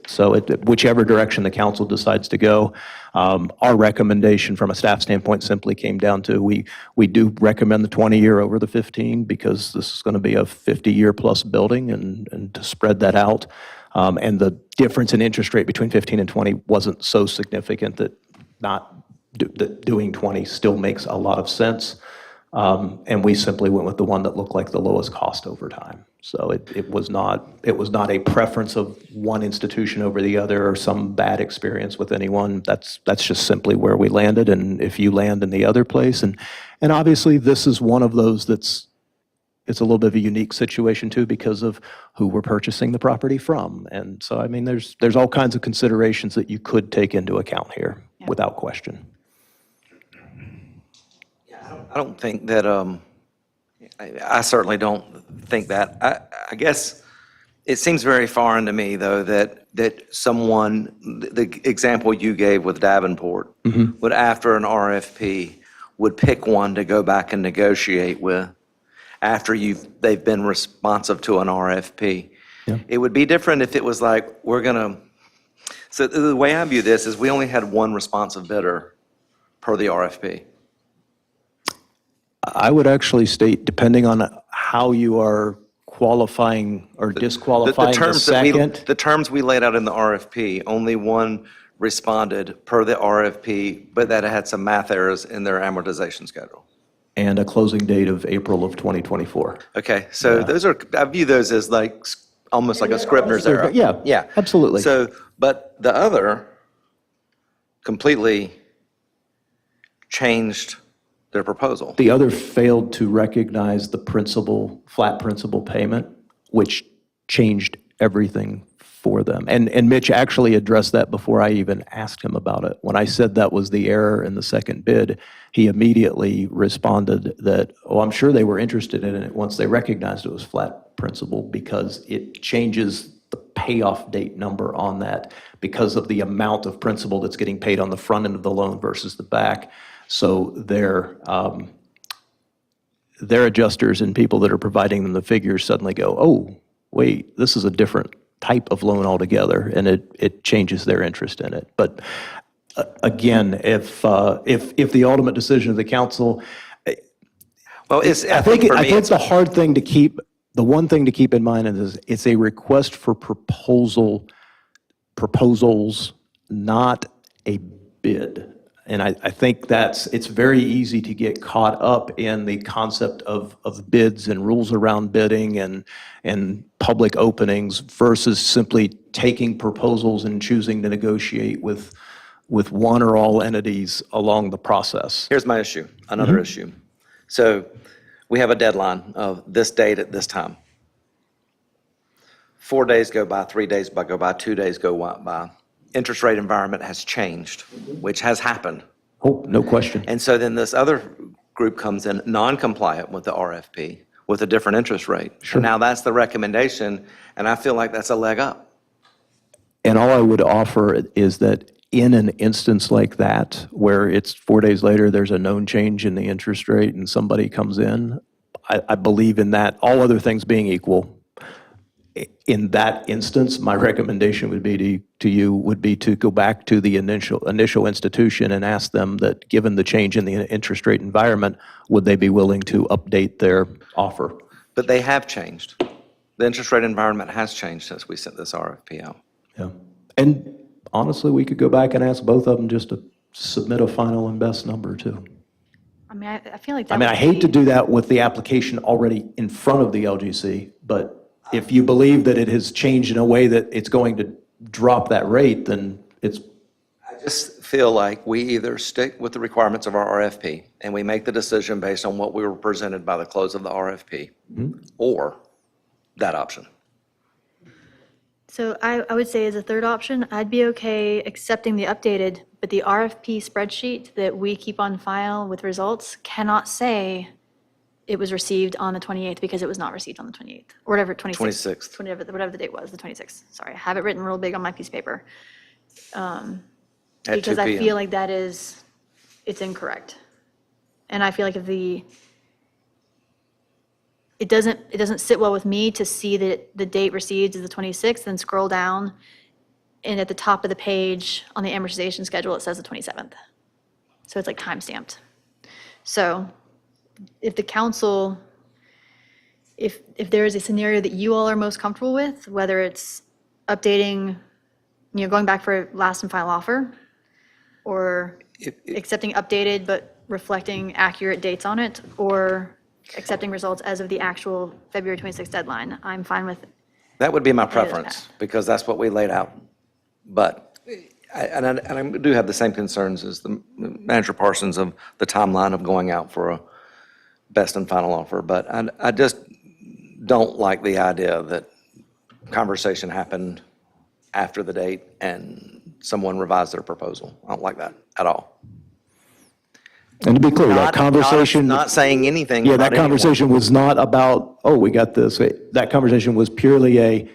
So whichever direction the council decides to go, our recommendation from a staff standpoint simply came down to, we do recommend the 20-year over the 15 because this is going to be a 50-year plus building and to spread that out. And the difference in interest rate between 15 and 20 wasn't so significant that that doing 20 still makes a lot of sense. And we simply went with the one that looked like the lowest cost over time. So it was not a preference of one institution over the other or some bad experience with anyone. That's just simply where we landed. And if you land in the other place, and obviously this is one of those it's a little bit of a unique situation too because of who we're purchasing the property from. And so, I mean, there's all kinds of considerations that you could take into account here without question. I don't think that, I certainly don't think that. I guess it seems very foreign to me, though, that someone, the example you gave with Davenport, would, after an RFP, would pick one to go back and negotiate with after they've been responsive to an RFP. Yeah. It would be different if it was like, so the way I view this is we only had one responsive bidder per the RFP. I would actually state, depending on how you are qualifying or disqualifying the second. The terms we laid out in the RFP, only one responded per the RFP, but that had some math errors in their amortization schedule. And a closing date of April of 2024. Okay, so I view those as like, almost like a Scribner's error. Yeah, absolutely. So, but the other completely changed their proposal. The other failed to recognize the flat principal payment, which changed everything for them. And Mitch actually addressed that before I even asked him about it. When I said that was the error in the second bid, he immediately responded that, oh, I'm sure they were interested in it once they recognized it was flat principal because it changes the payoff date number on that because of the amount of principal that's getting paid on the front end of the loan versus the back. So their adjusters and people that are providing them the figures suddenly go, oh, wait, this is a different type of loan altogether, and it changes their interest in it. But again, if the ultimate decision of the council, well, I think the hard thing to keep, the one thing to keep in mind is it's a request for proposals, not a bid. And I think it's very easy to get caught up in the concept of bids and rules around bidding and public openings versus simply taking proposals and choosing to negotiate with one or all entities along the process. Here's my issue, another issue. So we have a deadline of this date at this time. 4 days go by, 3 days go by, 2 days go by. Interest rate environment has changed, which has happened. Oh, no question. And so then this other group comes in non-compliant with the RFP with a different interest rate. Sure. And now that's the recommendation, and I feel like that's a leg up. And all I would offer is that in an instance like that, where it's 4 days later, there's a known change in the interest rate and somebody comes in, I believe in that, all other things being equal. In that instance, my recommendation would be to go back to the initial institution and ask them that, given the change in the interest rate environment, would they be willing to update their offer? But they have changed. The interest rate environment has changed since we sent this RFP out. Yeah. And honestly, we could go back and ask both of them just to submit a final and best number too. I mean, I feel like that I mean, I would hate be- to do that with the application already in front of the LGC, but if you believe that it has changed in a way that it's going to drop that rate, then it's. I just feel like we either stick with the requirements of our RFP and we make the decision based on what we were presented by the close of the RFP, or that option. So I would say as a third option, I'd be okay accepting the updated, but the RFP spreadsheet that we keep on file with results cannot say it was received on the 28th because it was not received on the 28th, or whatever, 26th. 26th. Whatever the date was, the 26th. Sorry, I have it written real big on my piece of paper. At 2 Because I p.m. feel like it's incorrect. And I feel like it doesn't sit well with me to see that the date received is the 26th, then scroll down And at the top of the page on the amortization schedule, it says the 27th. So it's like time-stamped. So if the council, if there is a scenario that you all are most comfortable with, whether it's updating, going back for last and final offer, or accepting updated but reflecting accurate dates on it, or accepting results as of the actual February 26th deadline, I'm fine with. That would be my is preference, because that's what we laid out. But, I do have the same concerns as the Manager Parsons of the timeline of going out for a best and final offer. But I just don't like the idea that conversation happened after the date and someone revised their proposal. I don't like that at all. And to be clear, that conversation. Not saying anything. Yeah, about that conversation was not about, oh, we got this. That conversation was purely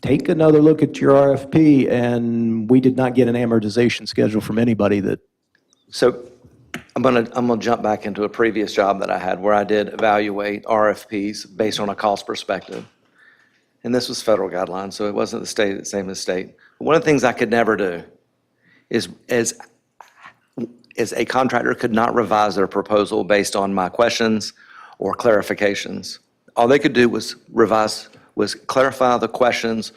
take another look at your RFP, and we did not get an amortization schedule from anybody that. So I'm gonna jump back into a previous job that I had where I did evaluate RFPs based on a cost perspective. And this was federal guidelines, so it wasn't the same as state. One of the things I could never do is a contractor could not revise their proposal based on my questions or clarifications. All they could do was clarify the questions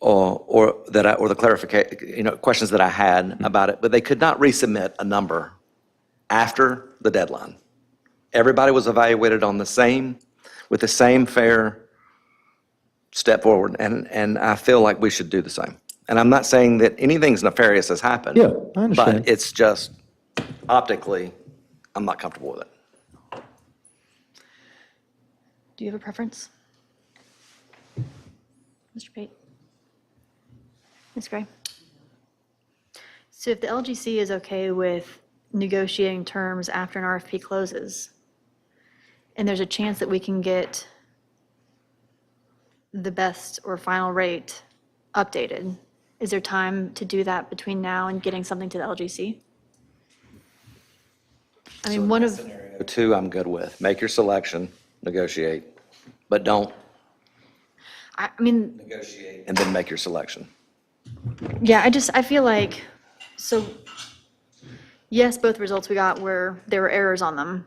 or the clarification, questions that I had about it, but they could not resubmit a number after the deadline. Everybody was evaluated with the same fair step forward, and I feel like we should do the same. And I'm not saying that anything's nefarious has happened. Yeah, I understand. But it's just optically, I'm not comfortable with it. Do you have a preference? Mr. Pate? Ms. Gray? So if the LGC is okay with negotiating terms after an RFP closes, and there's a chance that we can get the best or final rate updated, is there time to do that between now and getting something to the LGC? I mean, one of. Two, I'm good with. Make your selection, negotiate, but don't I mean, negotiate and then make your selection. yeah, I feel like, so, yes, both results we got there were errors on them.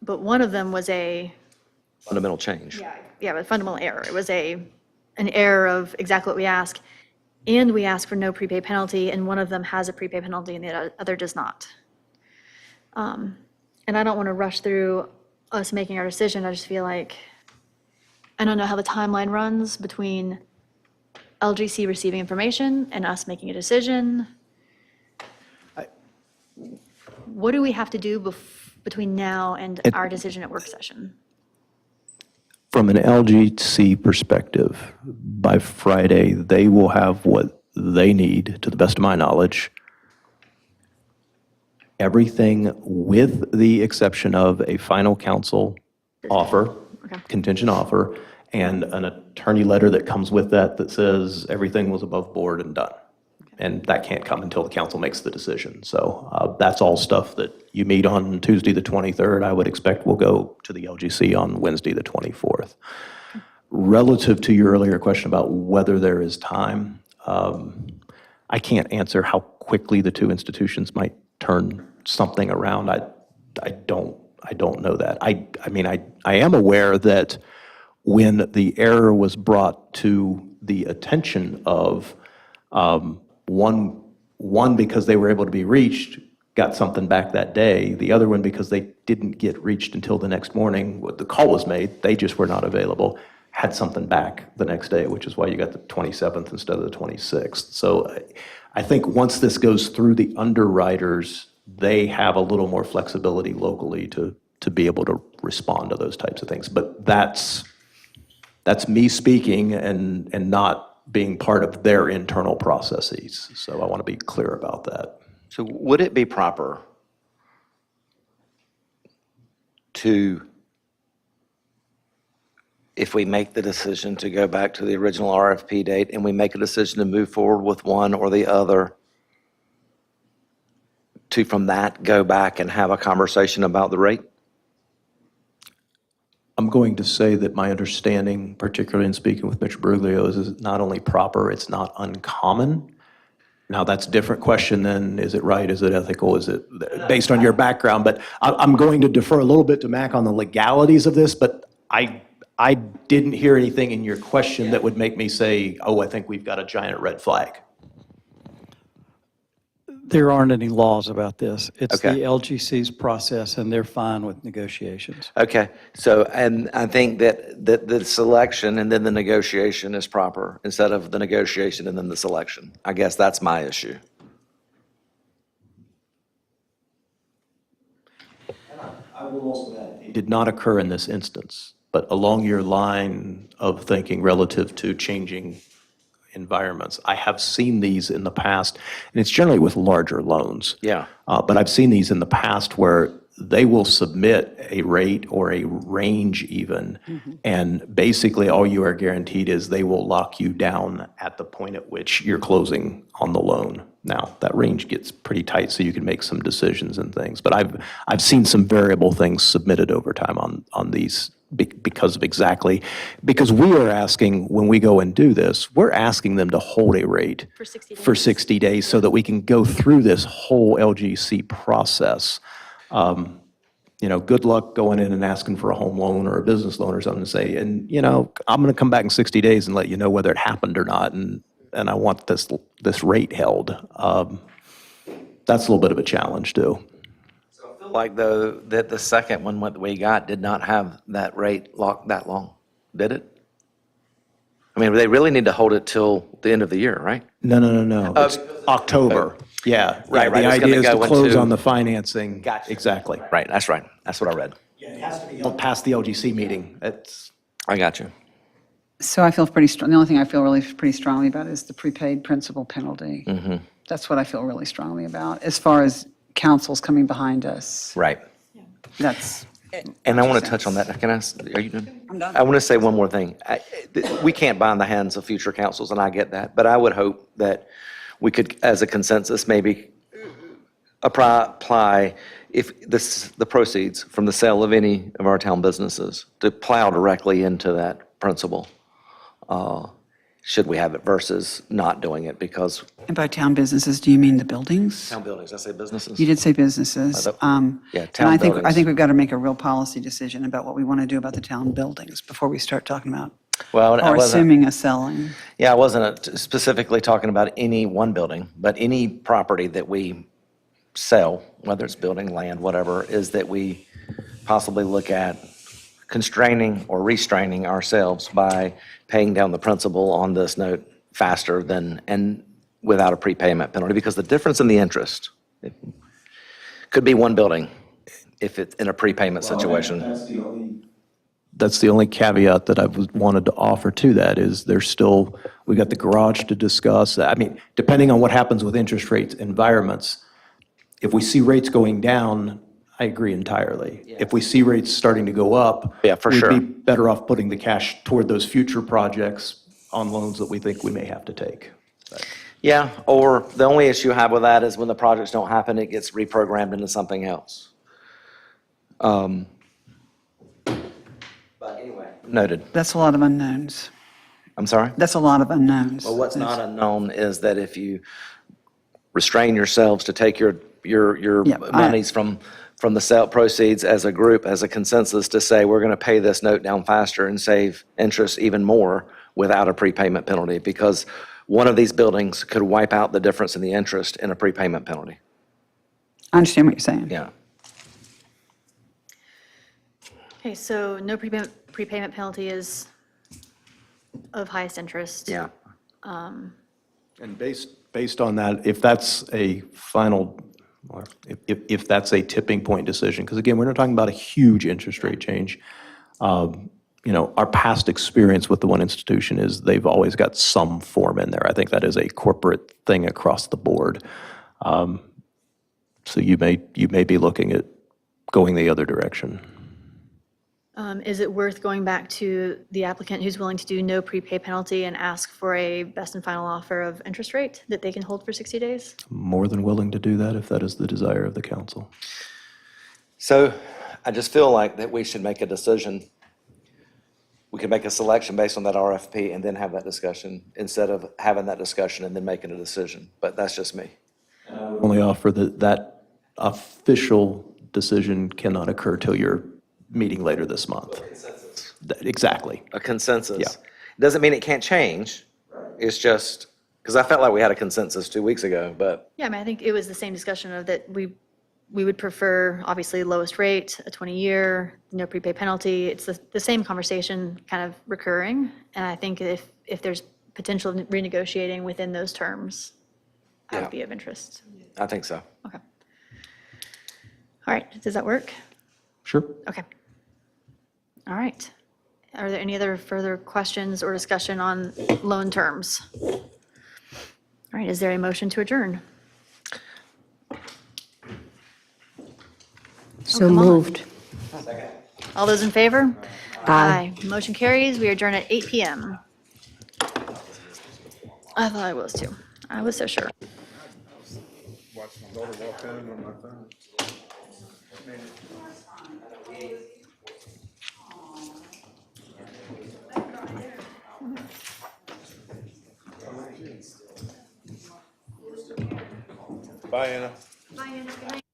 But one of them was a. Fundamental change. Yeah, but fundamental error. It was an error of exactly what we ask. And we ask for no prepay penalty, and one of them has a prepay penalty and the other does not. And I don't want to rush through us making our decision. I just feel like, I don't know how the timeline runs between LGC receiving information and us making a decision. What do we have to do between now and our decision at work session? From an LGC perspective, by Friday, they will have what they need, to the best of my knowledge. Everything with the exception of a final counsel offer, contingent offer, and an attorney letter that comes with that says everything was above board and done. And that can't come until the council makes the decision. So that's all stuff that you meet on Tuesday, the 23rd. I would expect will go to the LGC on Wednesday, the 24th. Relative to your earlier question about whether there is time, I can't answer how quickly the two institutions might turn something around. I don't know that. I mean, I am aware that when the error was brought to the attention of one because they were able to be reached, got something back that day. The other one because they didn't get reached until the next morning. The call was made, they just were not available, had something back the next day, which is why you got the 27th instead of the 26th. So I think once this goes through the underwriters, they have a little more flexibility locally to be able to respond to those types of things. But that's me speaking and not being part of their internal processes. So I want to be clear about that. So would it be proper to, if we make the decision to go back to the original RFP date and we make a decision to move forward with one or the other, to from that go back and have a conversation about the rate? I'm going to say that my understanding, particularly in speaking with Mr. Bruglio, is it's not only proper, it's not uncommon. Now, that's a different question than, is it right, is it ethical, is it based on your background? But I'm going to defer a little bit to Mac on the legalities of this, but I didn't hear anything in your question that would make me say, oh, I think we've got a giant red flag. There aren't any laws about this. It's the Okay. LGC's process, and they're fine with negotiations. Okay, so, and I think that the selection and then the negotiation is proper instead of the negotiation and then the selection. I guess that's my issue. I will also add, it did not occur in this instance, but along your line of thinking relative to changing environments, I have seen these in the past, and it's generally with larger loans. Yeah. But I've seen these in the past where they will submit a rate or a range even, and basically all you are guaranteed is they will lock you down at the point at which you're closing on the loan. Now, that range gets pretty tight, so you can make some decisions and things. But I've seen some variable things submitted over time on these because we are asking, when we go and do this, we're asking them to hold a rate for 60 days so that we can go through this whole LGC process. Good luck going in and asking for a home loan or a business loan or something to say, and, I'm going to come back in 60 days and let you know whether it happened or not, and I want this rate held. That's a little bit of a challenge, too. Like though, that the second one what we got did not have that rate locked that long, did it? I mean, they really need to hold it till the end of the year, right? No. It's October. Yeah, Right, The it's gonna idea is to go close into- on the financing. Gotcha. Exactly. Right, that's right. That's what I read. It has to be past the LGC meeting. I got you. So I feel pretty strong, the only thing I feel really pretty strongly about is the prepaid principal penalty. That's what I feel really strongly about, as far as council's coming behind us. Right. That's, And I want to touch on that. Can I, are you done? I'm done. I want to say one more thing. We can't bind the hands of future councils, and I get that, but I would hope that we could, as a consensus, maybe apply if the proceeds from the sale of any of our town businesses to plow directly into that principal. Should we have it versus not doing it because and by town businesses, do you mean the buildings? town buildings, I say businesses. You did say businesses. Yeah, And town I buildings. think we've got to make a real policy decision about what we want to do about the town buildings before we start talking about, Well, I or wasn't- assuming a selling. Yeah, I wasn't specifically talking about any one building, but any property that we sell, whether it's building, land, whatever, is that we possibly look at constraining or restraining ourselves by paying down the principal on this note faster than, and without a prepayment penalty, because the difference in the interest it could be one building if it's in a prepayment situation. That's the only caveat that I've wanted to offer to that is we got the garage to discuss. I mean, depending on what happens with interest rates environments, if we see rates going down, I agree entirely. If we see rates starting to go up, Yeah, for sure. we'd be better off putting the cash toward those future projects on loans that we think we may have to take. Yeah, or the only issue I have with that is when the projects don't happen, it gets reprogrammed into something else. But anyway, noted. That's a lot of unknowns. I'm sorry? That's a lot of unknowns. Well, what's not unknown is that if you restrain yourselves to take your Yeah, monies from the sale proceeds as a group, as a consensus to say, we're going to pay this note down faster and save interest even more without a prepayment penalty, because one of these buildings could wipe out the difference in the interest in a prepayment penalty. I understand what you're saying. Yeah. Okay, so no prepayment penalty is of highest interest. Yeah. And based on that, if that's a final, or if that's a tipping point decision, because again, we're not talking about a huge interest rate change. Our past experience with the one institution is they've always got some form in there. I think that is a corporate thing across the board. So you may be looking at going the other direction. Is it worth going back to the applicant who's willing to do no prepay penalty and ask for a best and final offer of interest rate that they can hold for 60 days? More than willing to do that if that is the desire of the council. So I just feel like that we should make a decision we could make a selection based on that RFP and then have that discussion, instead of having that discussion and then making a decision. But that's just me. Only offer that that official decision cannot occur till your meeting later this month. Exactly. A consensus. Yeah. Doesn't mean it can't change. It's just, because I felt like we had a consensus 2 weeks ago, but Yeah, I mean, I think it was the same discussion of that we would prefer, obviously, lowest rate, a 20-year, no prepay penalty. It's the same conversation kind of recurring. And I think if there's potential renegotiating within those terms, that Yeah. would be of interest. I think so. Okay. All right, does that work? Sure. Okay. All right. Are there any other further questions or discussion on loan terms? All right, is there a motion to adjourn? So come on. moved. All those in favor? Aye. Motion carries. We adjourn at 8 PM. I thought I was too. I was so sure. Watched my daughter walk home on my phone. Bye, Anna. Bye, Anna. Good night.